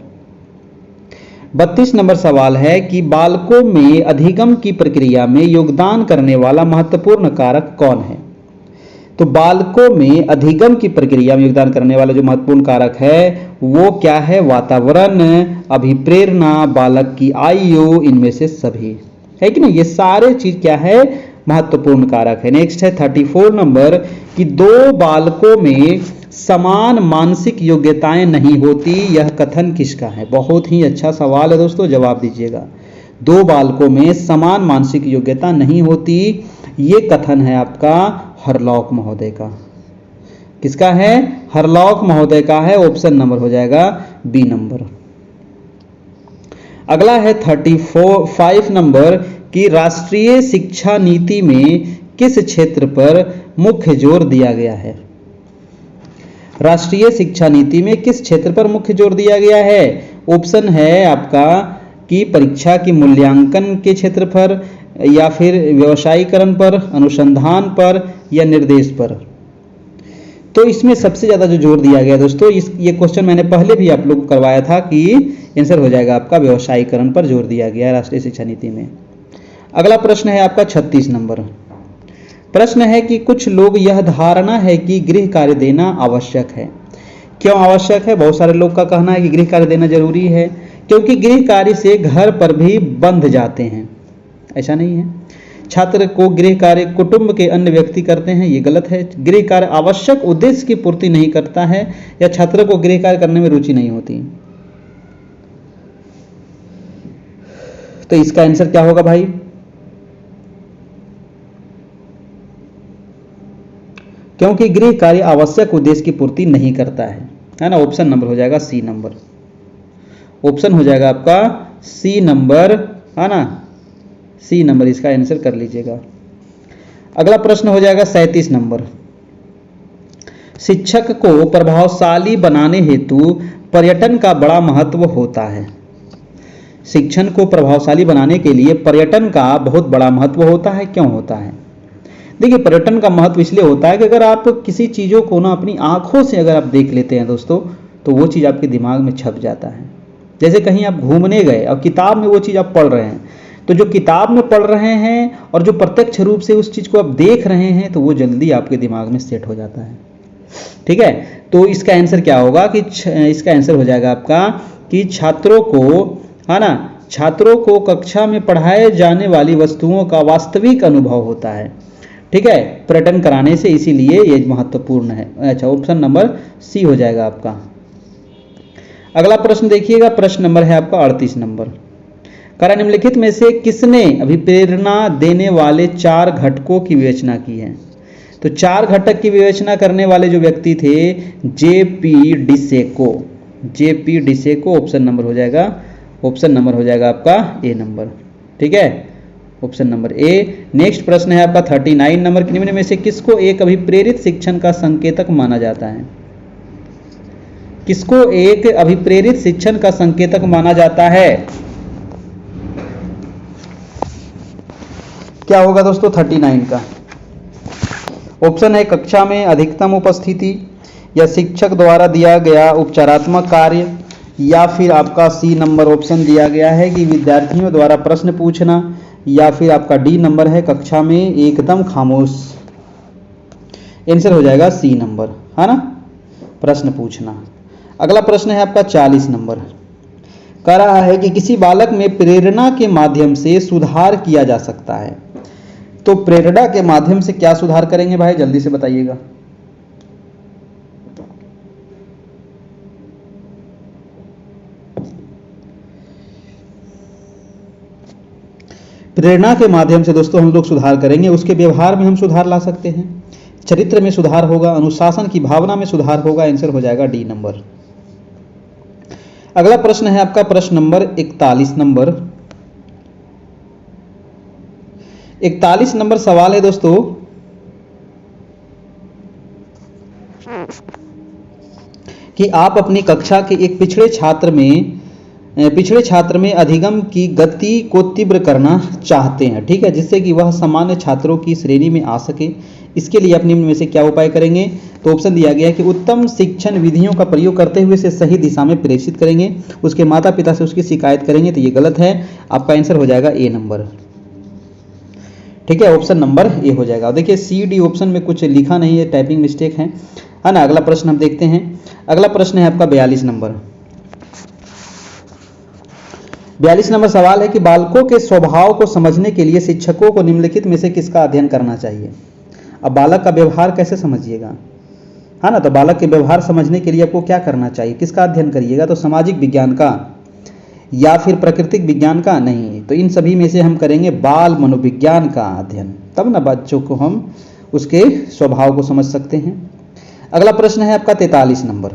32 नंबर सवाल है कि बालकों में अधिगम की प्रक्रिया में योगदान करने वाला महत्वपूर्ण कारक कौन है? तो बालकों में अधिगम की प्रक्रिया में योगदान करने वाला जो महत्वपूर्ण कारक है वो क्या है? वातावरण, अभिप्रेरणा, बालक की आयु, इनमें से सभी, है कि नहीं। ये सारे चीज क्या है? महत्वपूर्ण कारक है। नेक्स्ट है 34 नंबर कि दो बालकों में समान मानसिक योग्यताएं नहीं होती, यह कथन किसका है? बहुत ही अच्छा सवाल है दोस्तों, जवाब दीजिएगा। दो बालकों में समान मानसिक योग्यता नहीं होती, ये कथन है आपका हरलॉक महोदय का। किसका है? हरलॉक महोदय का है। ऑप्शन नंबर हो जाएगा बी नंबर। अगला है 35 नंबर कि राष्ट्रीय शिक्षा नीति में किस क्षेत्र पर मुख्य जोर दिया गया है? राष्ट्रीय शिक्षा नीति में किस क्षेत्र पर मुख्य जोर दिया गया है? ऑप्शन है आपका कि परीक्षा की मूल्यांकन के क्षेत्र पर, या फिर व्यवसायीकरण पर, अनुसंधान पर, या निर्देश पर। तो इसमें सबसे ज्यादा जो जोर दिया गया दोस्तों, ये क्वेश्चन मैंने पहले भी आप लोग को करवाया था कि आंसर हो जाएगा आपका व्यवसायीकरण पर जोर दिया गया है राष्ट्रीय शिक्षा नीति में। अगला प्रश्न है आपका 36 नंबर। प्रश्न है कि कुछ लोग यह धारणा है कि गृह कार्य देना आवश्यक है। क्यों आवश्यक है? बहुत सारे लोग का कहना है कि गृह कार्य देना जरूरी है क्योंकि गृह कार्य से घर पर भी बंध जाते हैं। ऐसा नहीं है। छात्र को गृह कार्य कुटुंब के अन्य व्यक्ति करते हैं, ये गलत है। गृह कार्य आवश्यक उद्देश्य की पूर्ति नहीं करता है, या छात्र को गृह कार्य करने में रुचि नहीं होती। तो इसका आंसर क्या होगा भाई? क्योंकि गृह कार्य आवश्यक उद्देश्य की पूर्ति नहीं करता है ना। ऑप्शन नंबर हो जाएगा सी नंबर। ऑप्शन हो जाएगा आपका सी नंबर, है ना, सी नंबर इसका आंसर कर लीजिएगा। अगला प्रश्न हो जाएगा 37 नंबर। शिक्षक को प्रभावशाली बनाने हेतु पर्यटन का बड़ा महत्व होता है। शिक्षण को प्रभावशाली बनाने के लिए पर्यटन का बहुत बड़ा महत्व होता है। क्यों होता है? देखिए, पर्यटन का महत्व इसलिए होता है कि अगर आप किसी चीज़ों को ना अपनी आंखों से अगर आप देख लेते हैं दोस्तों, तो वो चीज़ आपके दिमाग में छप जाता है। जैसे कहीं आप घूमने गए और किताब में वो चीज़ आप पढ़ रहे हैं, तो जो किताब में पढ़ रहे हैं और जो प्रत्यक्ष रूप से उस चीज़ को आप देख रहे हैं, तो वो जल्दी आपके दिमाग में सेट हो जाता है। ठीक है, तो इसका आंसर क्या होगा कि इसका आंसर हो जाएगा आपका कि छात्रों को, है ना, छात्रों को कक्षा में पढ़ाए जाने वाली वस्तुओं का वास्तविक अनुभव होता है। ठीक है, पर्यटन कराने से, इसीलिए ये महत्वपूर्ण है। अच्छा, ऑप्शन नंबर सी हो जाएगा आपका। अगला प्रश्न देखिएगा, प्रश्न नंबर है आपका 38 नंबर। करा निम्नलिखित में से किसने अभिप्रेरणा देने वाले 4 घटकों की विवेचना की है? तो 4 घटक की विवेचना करने वाले जो व्यक्ति थे, जेपी डिसेको। जेपी डिसेको ऑप्शन नंबर हो जाएगा, ऑप्शन नंबर हो जाएगा आपका ए नंबर। ठीक है, ऑप्शन नंबर ए। नेक्स्ट प्रश्न है आपका 39 नंबर। निम्न में से किसको एक अभिप्रेरित शिक्षण का संकेतक माना जाता है? किसको एक अभिप्रेरित शिक्षण का संकेतक माना जाता है? क्या होगा दोस्तों 39 का? ऑप्शन है कक्षा में अधिकतम उपस्थिति, या शिक्षक द्वारा दिया गया उपचारात्मक कार्य, या फिर आपका सी नंबर ऑप्शन दिया गया है कि विद्यार्थियों द्वारा प्रश्न पूछना, या फिर आपका डी नंबर है कक्षा में एकदम खामोश। आंसर हो जाएगा सी नंबर, है ना, प्रश्न पूछना। अगला प्रश्न है आपका 40 नंबर। कह रहा है कि किसी बालक में प्रेरणा के माध्यम से सुधार किया जा सकता है। तो प्रेरणा के माध्यम से क्या सुधार करेंगे भाई, जल्दी से बताइएगा। प्रेरणा के माध्यम से दोस्तों हम लोग सुधार करेंगे, उसके व्यवहार में हम सुधार ला सकते हैं, चरित्र में सुधार होगा, अनुशासन की भावना में सुधार होगा। आंसर हो जाएगा डी नंबर। अगला प्रश्न है आपका प्रश्न नंबर 41 नंबर। 41 नंबर सवाल है दोस्तों, कि आप अपनी कक्षा के एक पिछड़े छात्र में अधिगम की गति को तीव्र करना चाहते हैं। ठीक है, जिससे कि वह सामान्य छात्रों की श्रेणी में आ सके। इसके लिए आप निम्न में से क्या उपाय करेंगे? तो ऑप्शन दिया गया है कि उत्तम शिक्षण विधियों का प्रयोग करते हुए इसे सही दिशा में प्रेषित करेंगे, उसके माता पिता से उसकी शिकायत करेंगे। तो ये गलत है, आपका आंसर हो जाएगा ए नंबर। ठीक है, ऑप्शन नंबर ए हो जाएगा। देखिए सी डी ऑप्शन में कुछ लिखा नहीं है, टाइपिंग मिस्टेक है ना। अगला प्रश्न हम देखते हैं। अगला प्रश्न है आपका 42 नंबर। 42 नंबर सवाल है कि बालकों के स्वभाव को समझने के लिए शिक्षकों को निम्नलिखित में से किसका अध्ययन करना चाहिए? अब बालक का व्यवहार कैसे समझिएगा, है ना। तो बालक के व्यवहार समझने के लिए आपको क्या करना चाहिए, किसका अध्ययन करिएगा? तो सामाजिक विज्ञान का, या फिर प्राकृतिक विज्ञान का? नहीं, तो इन सभी में से हम करेंगे बाल मनोविज्ञान का अध्ययन, तब ना बच्चों को हम उसके स्वभाव को समझ सकते हैं। अगला प्रश्न है आपका 43 नंबर।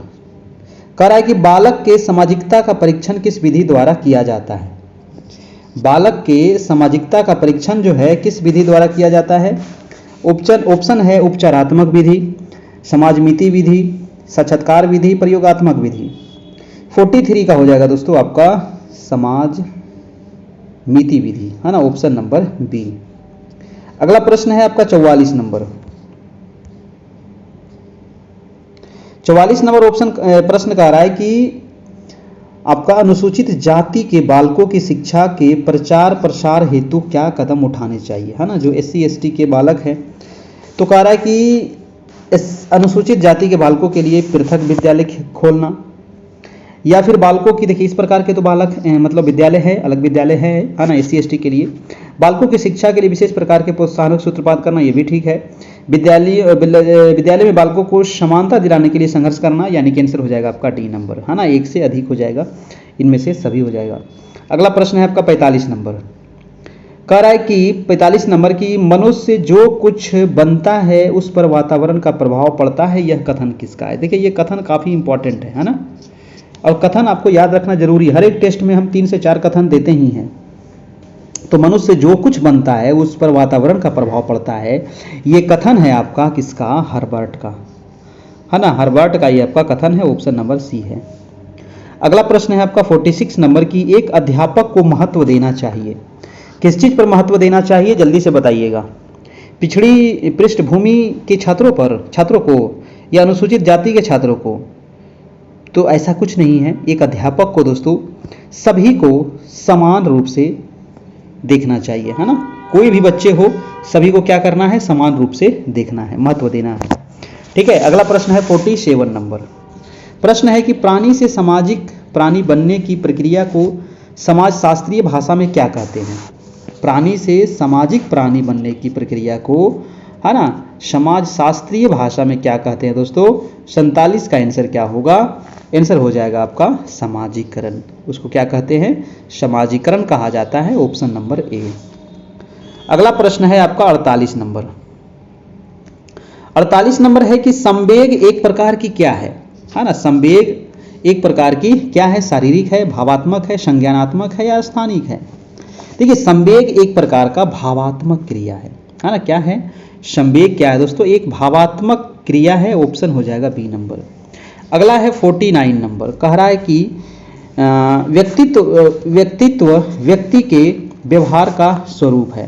कह रहा है कि बालक के सामाजिकता का परीक्षण किस विधि द्वारा किया जाता है? बालक के सामाजिकता का परीक्षण जो है किस विधि द्वारा किया जाता है? ऑप्शन है उपचारात्मक विधि, समाजमिति विधि, साक्षात्कार विधि, प्रयोगात्मक विधि। 43 का हो जाएगा दोस्तों आपका समाज मिति विधि, है ना, ऑप्शन नंबर बी। अगला प्रश्न है आपका 44 नंबर। 44 नंबर ऑप्शन प्रश्न कह रहा है कि आपका अनुसूचित जाति के बालकों की शिक्षा के प्रचार प्रसार हेतु क्या कदम उठाने चाहिए, है ना। जो SC ST के बालक हैं, तो कह रहा है कि अनुसूचित जाति के बालकों के लिए पृथक विद्यालय खोलना, या फिर बालकों की, देखिए इस प्रकार के तो बालक मतलब विद्यालय है, अलग विद्यालय है ना, SC ST के लिए। बालकों की शिक्षा के लिए विशेष प्रकार के प्रोत्साहनक सूत्रपात करना, ये भी ठीक है। विद्यालय में बालकों को समानता दिलाने के लिए संघर्ष करना, यानी कि आंसर हो जाएगा आपका D नंबर, है ना, एक से अधिक हो जाएगा, इनमें से सभी हो जाएगा। अगला प्रश्न है आपका 45 नंबर, कह रहा है कि 45 नंबर की मनुष्य जो कुछ बनता है उस पर वातावरण का प्रभाव पड़ता है, यह कथन किसका है। देखिए ये कथन काफ़ी इंपॉर्टेंट है ना, और कथन आपको याद रखना जरूरी, हर एक टेस्ट में हम 3 से 4 कथन देते ही हैं। तो मनुष्य जो कुछ बनता है उस पर वातावरण का प्रभाव पड़ता है, ये कथन है आपका किसका, हर्बर्ट का, है ना, हर्बर्ट का ये आपका कथन है, ऑप्शन नंबर सी है। अगला प्रश्न है आपका 46 नंबर की, एक अध्यापक को महत्व देना चाहिए, किस चीज़ पर महत्व देना चाहिए, जल्दी से बताइएगा। पिछड़ी पृष्ठभूमि के छात्रों को या अनुसूचित जाति के छात्रों को? तो ऐसा कुछ नहीं है, एक अध्यापक को दोस्तों सभी को समान रूप से देखना चाहिए, है ना, कोई भी बच्चे हो सभी को क्या करना है, समान रूप से देखना है, महत्व देना है। ठीक है, अगला प्रश्न है 47 नंबर, प्रश्न है कि प्राणी से सामाजिक प्राणी बनने की प्रक्रिया को समाजशास्त्रीय भाषा में क्या कहते हैं। प्राणी से सामाजिक प्राणी बनने की प्रक्रिया को, है ना, समाजशास्त्रीय भाषा में क्या कहते हैं दोस्तों। 47 का आंसर क्या होगा, आंसर हो जाएगा आपका समाजीकरण, उसको क्या कहते हैं, समाजीकरण कहा जाता है, ऑप्शन नंबर ए। अगला प्रश्न है आपका 48 नंबर, 48 नंबर है कि संवेग एक प्रकार की क्या है ना, संवेग एक प्रकार की क्या है, शारीरिक है, भावात्मक है, संज्ञानात्मक है या स्थानिक है। देखिए संवेग एक प्रकार का भावात्मक क्रिया है ना, क्या है, संवेग क्या है दोस्तों, एक भावात्मक क्रिया है, ऑप्शन हो जाएगा बी नंबर। अगला है 49 नंबर, कह रहा है कि व्यक्तित्व व्यक्ति के व्यवहार का स्वरूप है।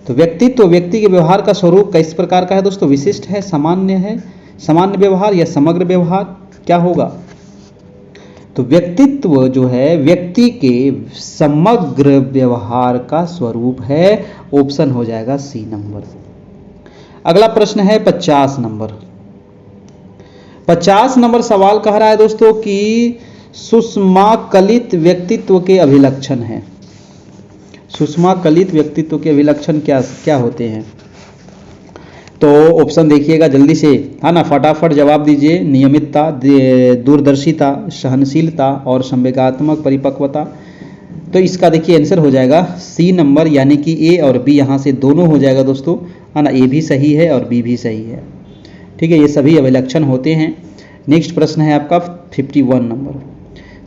तो व्यक्तित्व व्यक्ति के व्यवहार का स्वरूप किस प्रकार का है दोस्तों, विशिष्ट है, सामान्य व्यवहार या समग्र व्यवहार, क्या होगा। तो व्यक्तित्व जो है व्यक्ति के समग्र व्यवहार का स्वरूप है, ऑप्शन हो जाएगा सी नंबर। अगला प्रश्न है 50 नंबर, 50 नंबर सवाल कह रहा है दोस्तों कि सुषमाकलित व्यक्तित्व के अभिलक्षण हैं। सुषमाकलित व्यक्तित्व के अभिलक्षण क्या होते हैं। तो ऑप्शन देखिएगा जल्दी से, है ना, फटाफट जवाब दीजिए। नियमितता, दूरदर्शिता, सहनशीलता और संवेगात्मक परिपक्वता। तो इसका देखिए आंसर हो जाएगा सी नंबर, यानी कि ए और बी यहाँ से दोनों हो जाएगा दोस्तों, है ना, ए भी सही है और बी भी सही है। ठीक है, ये सभी अभिलक्षण होते हैं। नेक्स्ट प्रश्न है आपका 51 नंबर,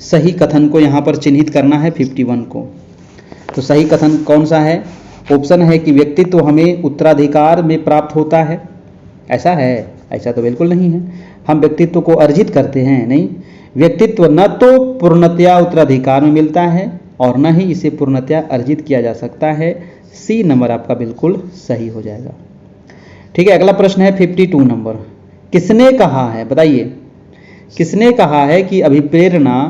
सही कथन को यहाँ पर चिन्हित करना है 51 को। तो सही कथन कौन सा है, ऑप्शन है कि व्यक्तित्व हमें उत्तराधिकार में प्राप्त होता है, ऐसा है, ऐसा तो बिल्कुल नहीं है। हम व्यक्तित्व को अर्जित करते हैं, नहीं, व्यक्तित्व न तो पूर्णतया उत्तराधिकार में मिलता है और न ही इसे पूर्णतया अर्जित किया जा सकता है। सी नंबर आपका बिल्कुल सही हो जाएगा। ठीक है, अगला प्रश्न है 52 नंबर, किसने कहा है, बताइए, किसने कहा है कि अभिप्रेरणा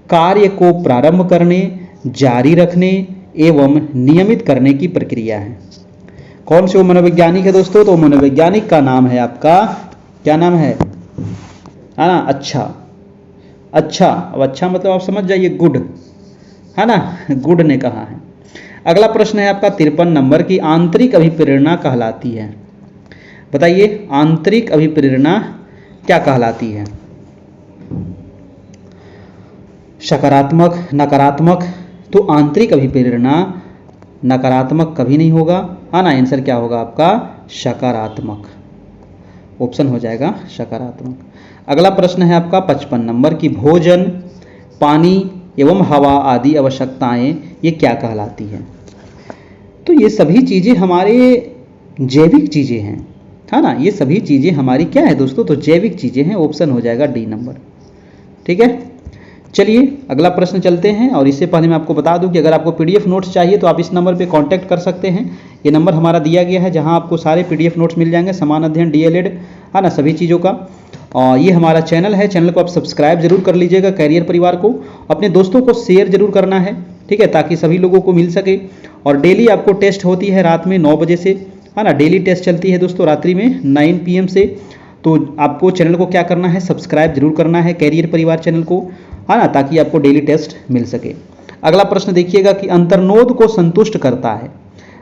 कार्य को प्रारंभ करने, जारी रखने एवं नियमित करने की प्रक्रिया है। कौन से वो मनोवैज्ञानिक है दोस्तों, तो मनोवैज्ञानिक का नाम है आपका, क्या नाम है ना, अच्छा, अब अच्छा मतलब आप समझ जाइए, गुड, है ना, गुड ने कहा है। अगला प्रश्न है आपका 53 नंबर की आंतरिक अभिप्रेरणा कहलाती है, बताइए आंतरिक अभिप्रेरणा क्या कहलाती है। सकारात्मक, नकारात्मक। तो आंतरिक अभिप्रेरणा नकारात्मक कभी नहीं होगा, है ना, आंसर क्या होगा आपका सकारात्मक, ऑप्शन हो जाएगा सकारात्मक। अगला प्रश्न है आपका 55 नंबर की भोजन, पानी एवं हवा आदि आवश्यकताएं ये क्या कहलाती हैं। तो ये सभी चीज़ें हमारे जैविक चीज़ें हैं, है ना, ये सभी चीज़ें हमारी क्या है दोस्तों, तो जैविक चीज़ें हैं, ऑप्शन हो जाएगा डी नंबर। ठीक है, चलिए अगला प्रश्न चलते हैं। और इससे पहले मैं आपको बता दूं कि अगर आपको पीडीएफ नोट्स चाहिए तो आप इस नंबर पे कांटेक्ट कर सकते हैं। ये नंबर हमारा दिया गया है जहां आपको सारे पीडीएफ नोट्स मिल जाएंगे, समान अध्ययन, डीएलएड, है ना, सभी चीज़ों का। और ये हमारा चैनल है, चैनल को आप सब्सक्राइब जरूर कर लीजिएगा। कैरियर परिवार को अपने दोस्तों को शेयर जरूर करना है, ठीक है, ताकि सभी लोगों को मिल सके। और डेली आपको टेस्ट होती है रात में 9 बजे से, है ना, डेली टेस्ट चलती है दोस्तों रात्रि में 9 PM से। तो आपको चैनल को क्या करना है, सब्सक्राइब जरूर करना है, कैरियर परिवार चैनल को, है ना, ताकि आपको डेली टेस्ट मिल सके। अगला प्रश्न देखिएगा कि अंतर्नोद को संतुष्ट करता है।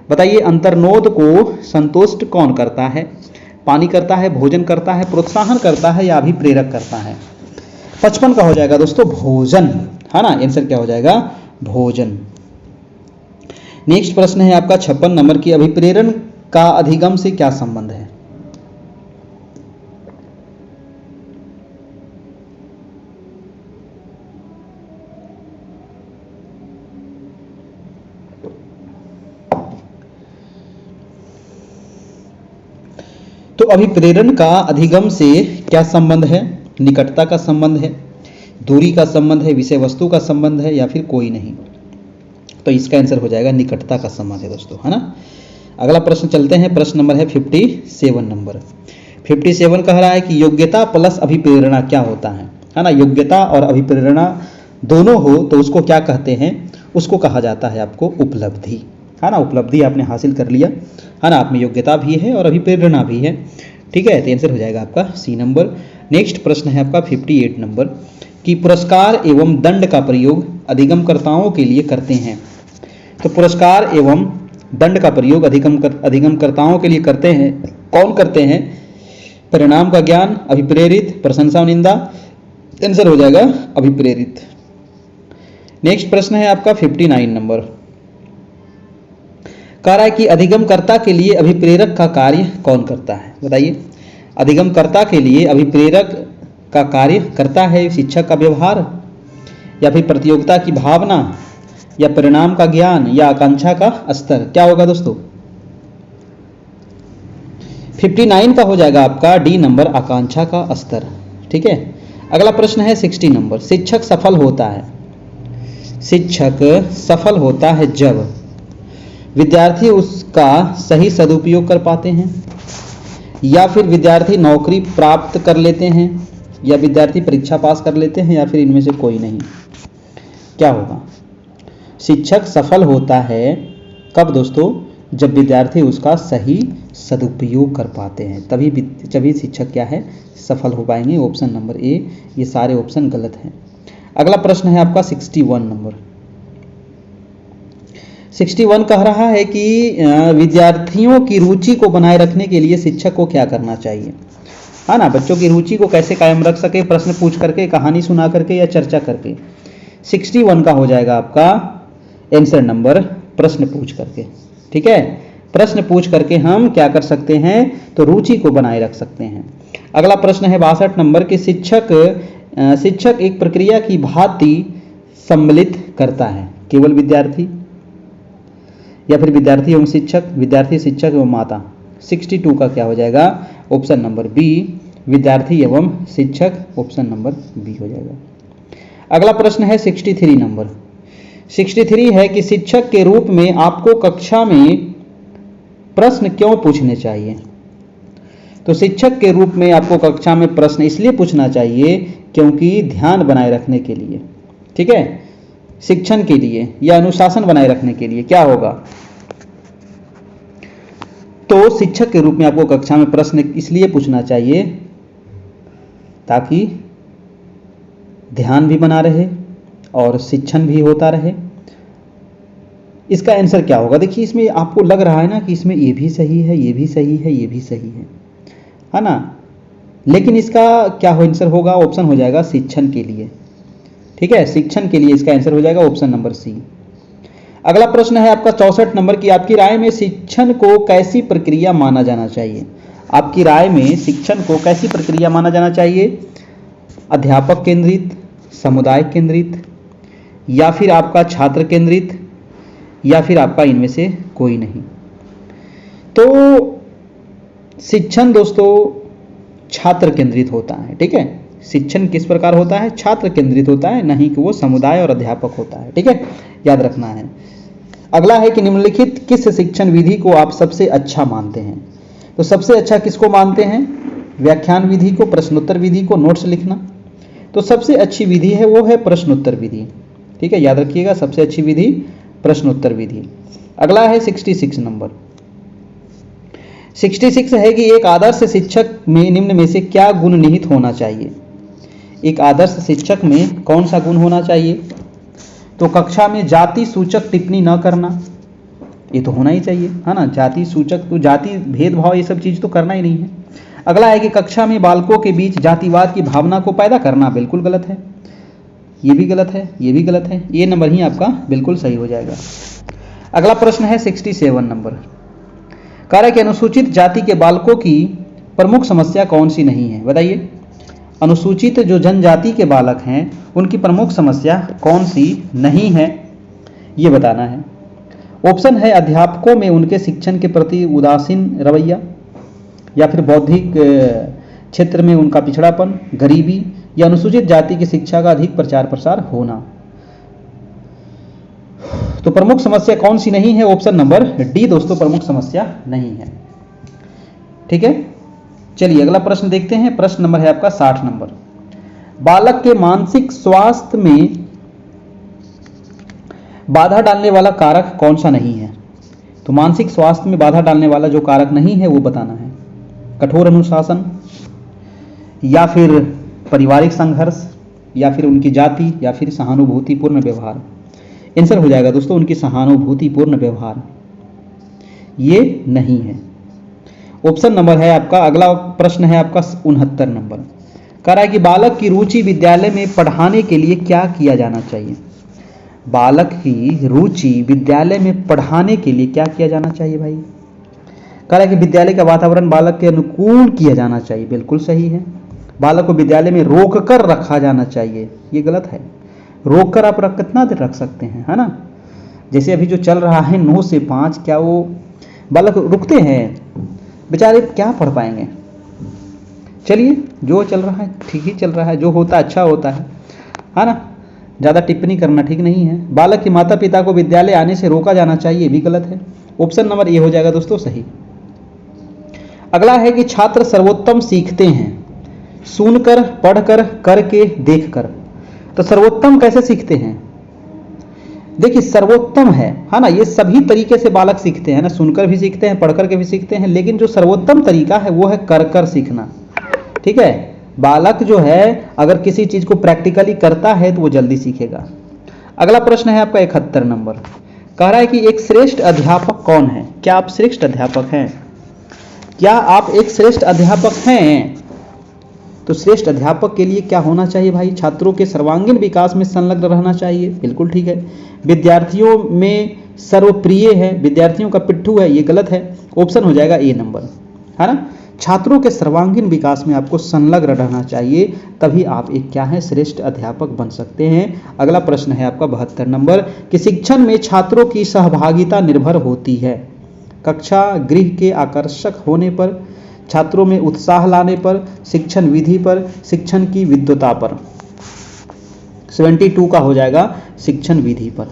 बताइए अंतर्नोद को संतुष्ट कौन करता है? पानी करता है, भोजन करता है, प्रोत्साहन करता है या अभिप्रेरक करता है? 55 का हो जाएगा दोस्तों भोजन, है ना, आंसर क्या हो जाएगा? भोजन। नेक्स्ट प्रश्न है आपका 56 नंबर की, अभिप्रेरण का अधिगम से क्या संबंध है? तो अभिप्रेरण का अधिगम से क्या संबंध है? निकटता का संबंध है, दूरी का संबंध है, विषय वस्तु का संबंध है या फिर कोई नहीं? तो इसका आंसर हो जाएगा निकटता का संबंध है दोस्तों, है ना। अगला प्रश्न चलते हैं, प्रश्न नंबर है 57 नंबर। 57 कह रहा है कि योग्यता प्लस अभिप्रेरणा क्या होता है ना। योग्यता और अभिप्रेरणा दोनों हो तो उसको क्या कहते हैं? उसको कहा जाता है आपको उपलब्धि, है ना। उपलब्धि आपने हासिल कर लिया, है ना, आप में योग्यता भी है और अभिप्रेरणा भी है, ठीक है। तो आंसर हो जाएगा आपका सी नंबर। नेक्स्ट प्रश्न है आपका 58 नंबर कि पुरस्कार एवं दंड का प्रयोग अधिगमकर्ताओं के लिए करते हैं। तो पुरस्कार एवं दंड का प्रयोग अधिगमकर्ताओं के लिए करते हैं, कौन करते हैं? परिणाम का ज्ञान, अभिप्रेरित, प्रशंसा और निंदा। आंसर हो जाएगा अभिप्रेरित। नेक्स्ट प्रश्न है आपका 59 नंबर, कह रहा है कि अधिगमकर्ता के लिए अभिप्रेरक का कार्य कौन करता है? बताइए अधिगमकर्ता के लिए अभिप्रेरक का कार्य करता है शिक्षक का व्यवहार या फिर प्रतियोगिता की भावना या परिणाम का ज्ञान या आकांक्षा का स्तर? क्या होगा दोस्तों? 59 का हो जाएगा आपका डी नंबर, आकांक्षा का स्तर, ठीक है। अगला प्रश्न है 60 नंबर, शिक्षक सफल होता है। शिक्षक सफल होता है जब विद्यार्थी उसका सही सदुपयोग कर पाते हैं या फिर विद्यार्थी नौकरी प्राप्त कर लेते हैं या विद्यार्थी परीक्षा पास कर लेते हैं या फिर इनमें से कोई नहीं? क्या होगा? शिक्षक सफल होता है कब दोस्तों? जब विद्यार्थी उसका सही सदुपयोग कर पाते हैं, तभी शिक्षक क्या है? सफल हो पाएंगे। ऑप्शन नंबर ए, ये सारे ऑप्शन गलत हैं। अगला प्रश्न है आपका 61 नंबर। 61 कह रहा है कि विद्यार्थियों की रुचि को बनाए रखने के लिए शिक्षक को क्या करना चाहिए, है ना। बच्चों की रुचि को कैसे कायम रख सके? प्रश्न पूछ करके, कहानी सुना करके या चर्चा करके? 61 का हो जाएगा आपका आंसर नंबर प्रश्न पूछ करके, ठीक है। प्रश्न पूछ करके हम क्या कर सकते हैं? तो रुचि को बनाए रख सकते हैं। अगला प्रश्न है 62 नंबर के शिक्षक एक प्रक्रिया की भांति सम्मिलित करता है, केवल विद्यार्थी या फिर विद्यार्थी एवं शिक्षक, विद्यार्थी शिक्षक एवं माता? 62 का क्या हो जाएगा? ऑप्शन नंबर बी, विद्यार्थी एवं शिक्षक, ऑप्शन नंबर बी हो जाएगा। अगला प्रश्न है 63 नंबर। 63 है कि शिक्षक के रूप में आपको कक्षा में प्रश्न क्यों पूछने चाहिए? तो शिक्षक के रूप में आपको कक्षा में प्रश्न इसलिए पूछना चाहिए क्योंकि ध्यान बनाए रखने के लिए, ठीक है, शिक्षण के लिए या अनुशासन बनाए रखने के लिए। क्या होगा? तो शिक्षक के रूप में आपको कक्षा में प्रश्न इसलिए पूछना चाहिए ताकि ध्यान भी बना रहे और शिक्षण भी होता रहे। इसका आंसर क्या होगा? देखिए इसमें आपको लग रहा है ना कि इसमें ये भी सही है, ये भी सही है, ये भी सही है ना, लेकिन इसका क्या हो आंसर होगा? ऑप्शन हो जाएगा शिक्षण के लिए, ठीक है। शिक्षण के लिए इसका आंसर हो जाएगा ऑप्शन नंबर सी। अगला प्रश्न है आपका 64 नंबर की, आपकी राय में शिक्षण को कैसी प्रक्रिया माना जाना चाहिए? आपकी राय में शिक्षण को कैसी प्रक्रिया माना जाना चाहिए? अध्यापक केंद्रित, समुदाय केंद्रित या फिर आपका छात्र केंद्रित या फिर आपका इनमें से कोई नहीं? तो शिक्षण दोस्तों छात्र केंद्रित होता है, ठीक है। शिक्षण किस प्रकार होता है? छात्र केंद्रित होता है, नहीं कि वो समुदाय और अध्यापक होता है, ठीक है, याद रखना है। अगला है कि निम्नलिखित किस शिक्षण विधि को आप सबसे अच्छा मानते हैं? तो सबसे अच्छा किसको मानते हैं? व्याख्यान विधि को, प्रश्नोत्तर विधि को, नोट्स लिखना? तो सबसे अच्छी विधि है वो है प्रश्नोत्तर विधि, ठीक है, याद रखिएगा, सबसे अच्छी विधि प्रश्नोत्तर विधि। अगला है 66 नंबर। 66 है कि एक आदर्श शिक्षक में निम्न में से क्या गुण निहित होना चाहिए? एक आदर्श शिक्षक में कौन सा गुण होना चाहिए? तो कक्षा में जाति सूचक टिप्पणी न करना, ये तो होना ही चाहिए, है ना। जाति सूचक तो जाति भेदभाव ये सब चीज़ तो करना ही नहीं है। अगला है कि कक्षा में बालकों के बीच जातिवाद की भावना को पैदा करना, बिल्कुल गलत है, ये भी गलत है, ये भी गलत है, ये नंबर ही आपका बिल्कुल सही हो जाएगा। अगला प्रश्न है 67 नंबर, कह रहा है कि अनुसूचित जाति के बालकों की प्रमुख समस्या कौन सी नहीं है? बताइए, अनुसूचित जो जनजाति के बालक हैं उनकी प्रमुख समस्या कौन सी नहीं है, ये बताना है। ऑप्शन है अध्यापकों में उनके शिक्षण के प्रति उदासीन रवैया, या फिर बौद्धिक क्षेत्र में उनका पिछड़ापन, गरीबी, या अनुसूचित जाति की शिक्षा का अधिक प्रचार प्रसार होना। तो प्रमुख समस्या कौन सी नहीं है? ऑप्शन नंबर डी दोस्तों, प्रमुख समस्या नहीं है। ठीक है, चलिए अगला प्रश्न देखते हैं। प्रश्न नंबर है आपका 60 नंबर, बालक के मानसिक स्वास्थ्य में बाधा डालने वाला कारक कौन सा नहीं है? तो मानसिक स्वास्थ्य में बाधा डालने वाला जो कारक नहीं है वो बताना है। कठोर अनुशासन, या फिर पारिवारिक संघर्ष, या फिर उनकी जाति, या फिर सहानुभूतिपूर्ण व्यवहार। आंसर हो जाएगा दोस्तों उनकी सहानुभूतिपूर्ण व्यवहार, ये नहीं है। ऑप्शन नंबर है आपका, अगला प्रश्न है आपका 69 नंबर, कह रहा है कि बालक की रुचि विद्यालय में पढ़ाने के लिए क्या किया जाना चाहिए? बालक की रुचि विद्यालय में पढ़ाने के लिए क्या किया जाना चाहिए भाई? कह रहा है कि विद्यालय का वातावरण बालक के अनुकूल किया जाना चाहिए, बिल्कुल सही है। बालक को विद्यालय में रोक कर रखा जाना चाहिए, ये गलत है। रोक कर आप कितना देर रख सकते हैं, है ना। जैसे अभी जो चल रहा है 9 से 5, क्या वो बालक रुकते हैं? बेचारे क्या पढ़ पाएंगे। चलिए जो चल रहा है ठीक ही चल रहा है, जो होता अच्छा होता है ना। ज़्यादा टिप्पणी करना ठीक नहीं है। बालक के माता पिता को विद्यालय आने से रोका जाना चाहिए, भी गलत है। ऑप्शन नंबर ए हो जाएगा दोस्तों सही। अगला है कि छात्र सर्वोत्तम सीखते हैं सुनकर, पढ़कर, करके, देखकर। तो सर्वोत्तम कैसे सीखते हैं? देखिए सर्वोत्तम है ना, ये सभी तरीके से बालक सीखते हैं ना, सुनकर भी सीखते हैं, पढ़कर के भी सीखते हैं, लेकिन जो सर्वोत्तम तरीका है वो है कर कर सीखना। ठीक है, बालक जो है अगर किसी चीज को प्रैक्टिकली करता है तो वो जल्दी सीखेगा। अगला प्रश्न है आपका 71 नंबर, कह रहा है कि एक श्रेष्ठ अध्यापक कौन है? क्या आप श्रेष्ठ अध्यापक हैं? क्या आप एक श्रेष्ठ अध्यापक हैं? तो श्रेष्ठ अध्यापक के लिए क्या होना चाहिए भाई? छात्रों के सर्वांगीण विकास में संलग्न रहना चाहिए, बिल्कुल ठीक है। विद्यार्थियों में सर्वप्रिय है, विद्यार्थियों का पिट्ठू है, ये गलत है। ऑप्शन हो जाएगा ए नंबर, है ना। छात्रों के सर्वांगीण विकास में आपको संलग्न रहना चाहिए, तभी आप एक क्या है श्रेष्ठ अध्यापक बन सकते हैं। अगला प्रश्न है आपका 72 नंबर, कि शिक्षण में छात्रों की सहभागिता निर्भर होती है कक्षा गृह के आकर्षक होने पर, छात्रों में उत्साह लाने पर, शिक्षण विधि पर, शिक्षण की विद्वता पर। 72 का हो जाएगा शिक्षण विधि पर,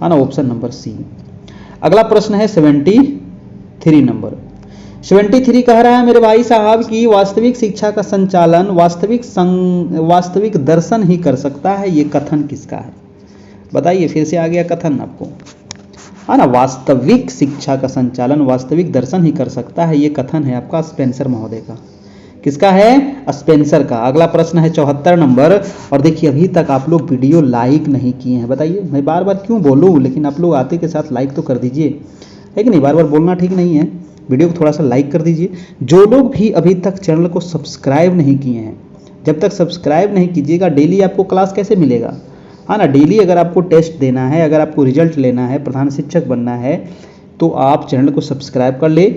है ना, ऑप्शन नंबर सी। अगला प्रश्न है 73 नंबर। 73 कह रहा है मेरे भाई साहब की वास्तविक शिक्षा का संचालन वास्तविक दर्शन ही कर सकता है, ये कथन किसका है? बताइए, फिर से आ गया कथन आपको, है ना। वास्तविक शिक्षा का संचालन वास्तविक दर्शन ही कर सकता है, ये कथन है आपका स्पेंसर महोदय का। किसका है? स्पेंसर का। अगला प्रश्न है 74 नंबर, और देखिए अभी तक आप लोग वीडियो लाइक नहीं किए हैं। बताइए मैं बार बार क्यों बोलूं, लेकिन आप लोग आते के साथ लाइक तो कर दीजिए, है कि नहीं। बार बार बोलना ठीक नहीं है, वीडियो को थोड़ा सा लाइक कर दीजिए। जो लोग भी अभी तक चैनल को सब्सक्राइब नहीं किए हैं, जब तक सब्सक्राइब नहीं कीजिएगा डेली आपको क्लास कैसे मिलेगा, हाँ ना। डेली अगर आपको टेस्ट देना है, अगर आपको रिजल्ट लेना है, प्रधान शिक्षक बनना है, तो आप चैनल को सब्सक्राइब कर ले।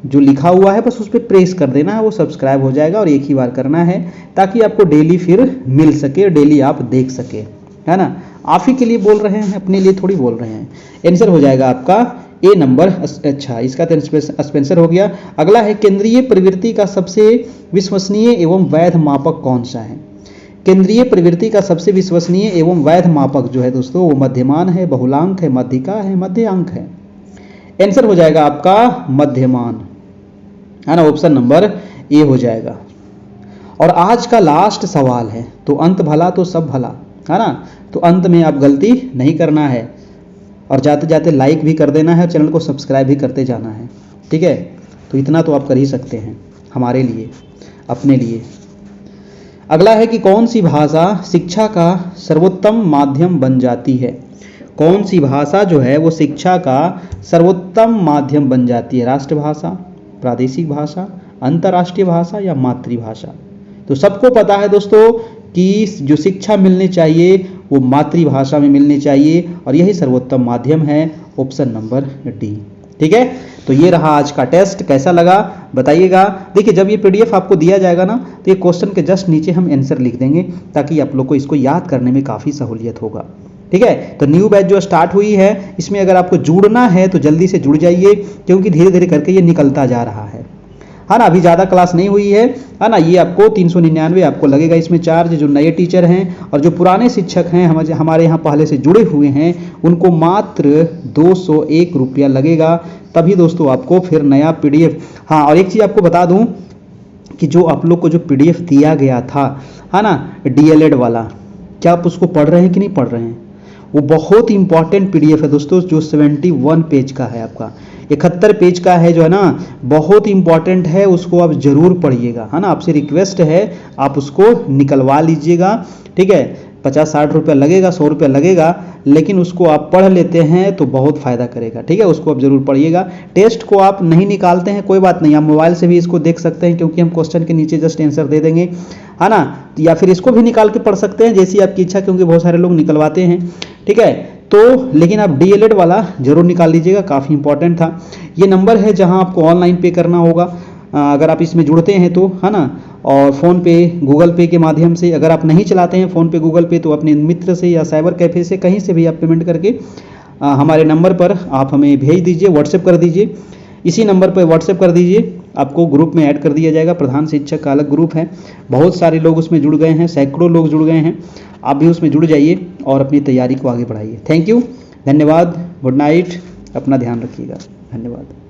जो लिखा हुआ है बस उस पर प्रेस कर देना है, वो सब्सक्राइब हो जाएगा, और एक ही बार करना है ताकि आपको डेली फिर मिल सके, डेली आप देख सके, है ना। आप ही के लिए बोल रहे हैं, अपने लिए थोड़ी बोल रहे हैं। आंसर हो जाएगा आपका ए नंबर। अच्छा, इसका तो स्पेंसर हो गया। अगला है केंद्रीय प्रवृत्ति का सबसे विश्वसनीय एवं वैध मापक कौन सा है? केंद्रीय प्रवृत्ति का सबसे विश्वसनीय एवं वैध मापक जो है दोस्तों वो मध्यमान है, बहुलांक है, मध्यिका है, मध्यांक है। आंसर हो जाएगा आपका मध्यमान, है ना, ऑप्शन नंबर ए हो जाएगा। और आज का लास्ट सवाल है, तो अंत भला तो सब भला, है ना। तो अंत में आप गलती नहीं करना है, और जाते जाते लाइक भी कर देना है, और चैनल को सब्सक्राइब भी करते जाना है, ठीक है। तो इतना तो आप कर ही सकते हैं हमारे लिए, अपने लिए। अगला है कि कौन सी भाषा शिक्षा का सर्वोत्तम माध्यम बन जाती है। कौन सी भाषा जो है वो शिक्षा का सर्वोत्तम माध्यम बन जाती है। राष्ट्रभाषा, प्रादेशिक भाषा, अंतर्राष्ट्रीय भाषा या मातृभाषा। तो सबको पता है दोस्तों कि जो शिक्षा मिलनी चाहिए वो मातृभाषा में मिलनी चाहिए और यही सर्वोत्तम माध्यम है, ऑप्शन नंबर डी। ठीक है, तो ये रहा आज का टेस्ट। कैसा लगा बताइएगा। देखिए जब ये पीडीएफ आपको दिया जाएगा ना तो ये क्वेश्चन के जस्ट नीचे हम आंसर लिख देंगे ताकि आप लोग को इसको याद करने में काफ़ी सहूलियत होगा। ठीक है, तो न्यू बैच जो स्टार्ट हुई है इसमें अगर आपको जुड़ना है तो जल्दी से जुड़ जाइए, क्योंकि धीरे धीरे करके ये निकलता जा रहा है ना। अभी ज़्यादा क्लास नहीं हुई है ना। ये आपको 399 आपको लगेगा इसमें चार्ज। जो नए टीचर हैं और जो पुराने शिक्षक हैं हमारे यहाँ पहले से जुड़े हुए हैं उनको मात्र 201 रुपया लगेगा। तभी दोस्तों आपको फिर नया पीडीएफ। हाँ, और एक चीज़ आपको बता दूं कि जो आप लोग को जो पीडीएफ दिया गया था है ना, डीएलएड वाला, क्या आप उसको पढ़ रहे हैं कि नहीं पढ़ रहे हैं? वो बहुत इंपॉर्टेंट पीडीएफ है दोस्तों, जो 71 पेज का है, आपका 71 पेज का है, जो है ना बहुत इंपॉर्टेंट है। उसको आप जरूर पढ़िएगा है ना। आपसे रिक्वेस्ट है आप उसको निकलवा लीजिएगा। ठीक है, 50-60 रुपया लगेगा, 100 रुपया लगेगा, लेकिन उसको आप पढ़ लेते हैं तो बहुत फ़ायदा करेगा। ठीक है, उसको आप जरूर पढ़िएगा। टेस्ट को आप नहीं निकालते हैं कोई बात नहीं, आप मोबाइल से भी इसको देख सकते हैं, क्योंकि हम क्वेश्चन के नीचे जस्ट आंसर दे देंगे है ना। या फिर इसको भी निकाल के पढ़ सकते हैं, जैसी आपकी इच्छा, क्योंकि बहुत सारे लोग निकलवाते हैं। ठीक है, तो लेकिन आप डीएलएड वाला जरूर निकाल लीजिएगा, काफ़ी इंपॉर्टेंट था। ये नंबर है जहां आपको ऑनलाइन पे करना होगा अगर आप इसमें जुड़ते हैं तो, है ना। और फ़ोन पे, गूगल पे के माध्यम से, अगर आप नहीं चलाते हैं फ़ोन पे, गूगल पे, तो अपने मित्र से या साइबर कैफ़े से कहीं से भी आप पेमेंट करके हमारे नंबर पर आप हमें भेज दीजिए, व्हाट्सएप कर दीजिए। इसी नंबर पर व्हाट्सएप कर दीजिए, आपको ग्रुप में ऐड कर दिया जाएगा। प्रधान शिक्षक का अलग ग्रुप है, बहुत सारे लोग उसमें जुड़ गए हैं, सैकड़ों लोग जुड़ गए हैं। आप भी उसमें जुड़ जाइए और अपनी तैयारी को आगे बढ़ाइए। थैंक यू, धन्यवाद, गुड नाइट, अपना ध्यान रखिएगा, धन्यवाद।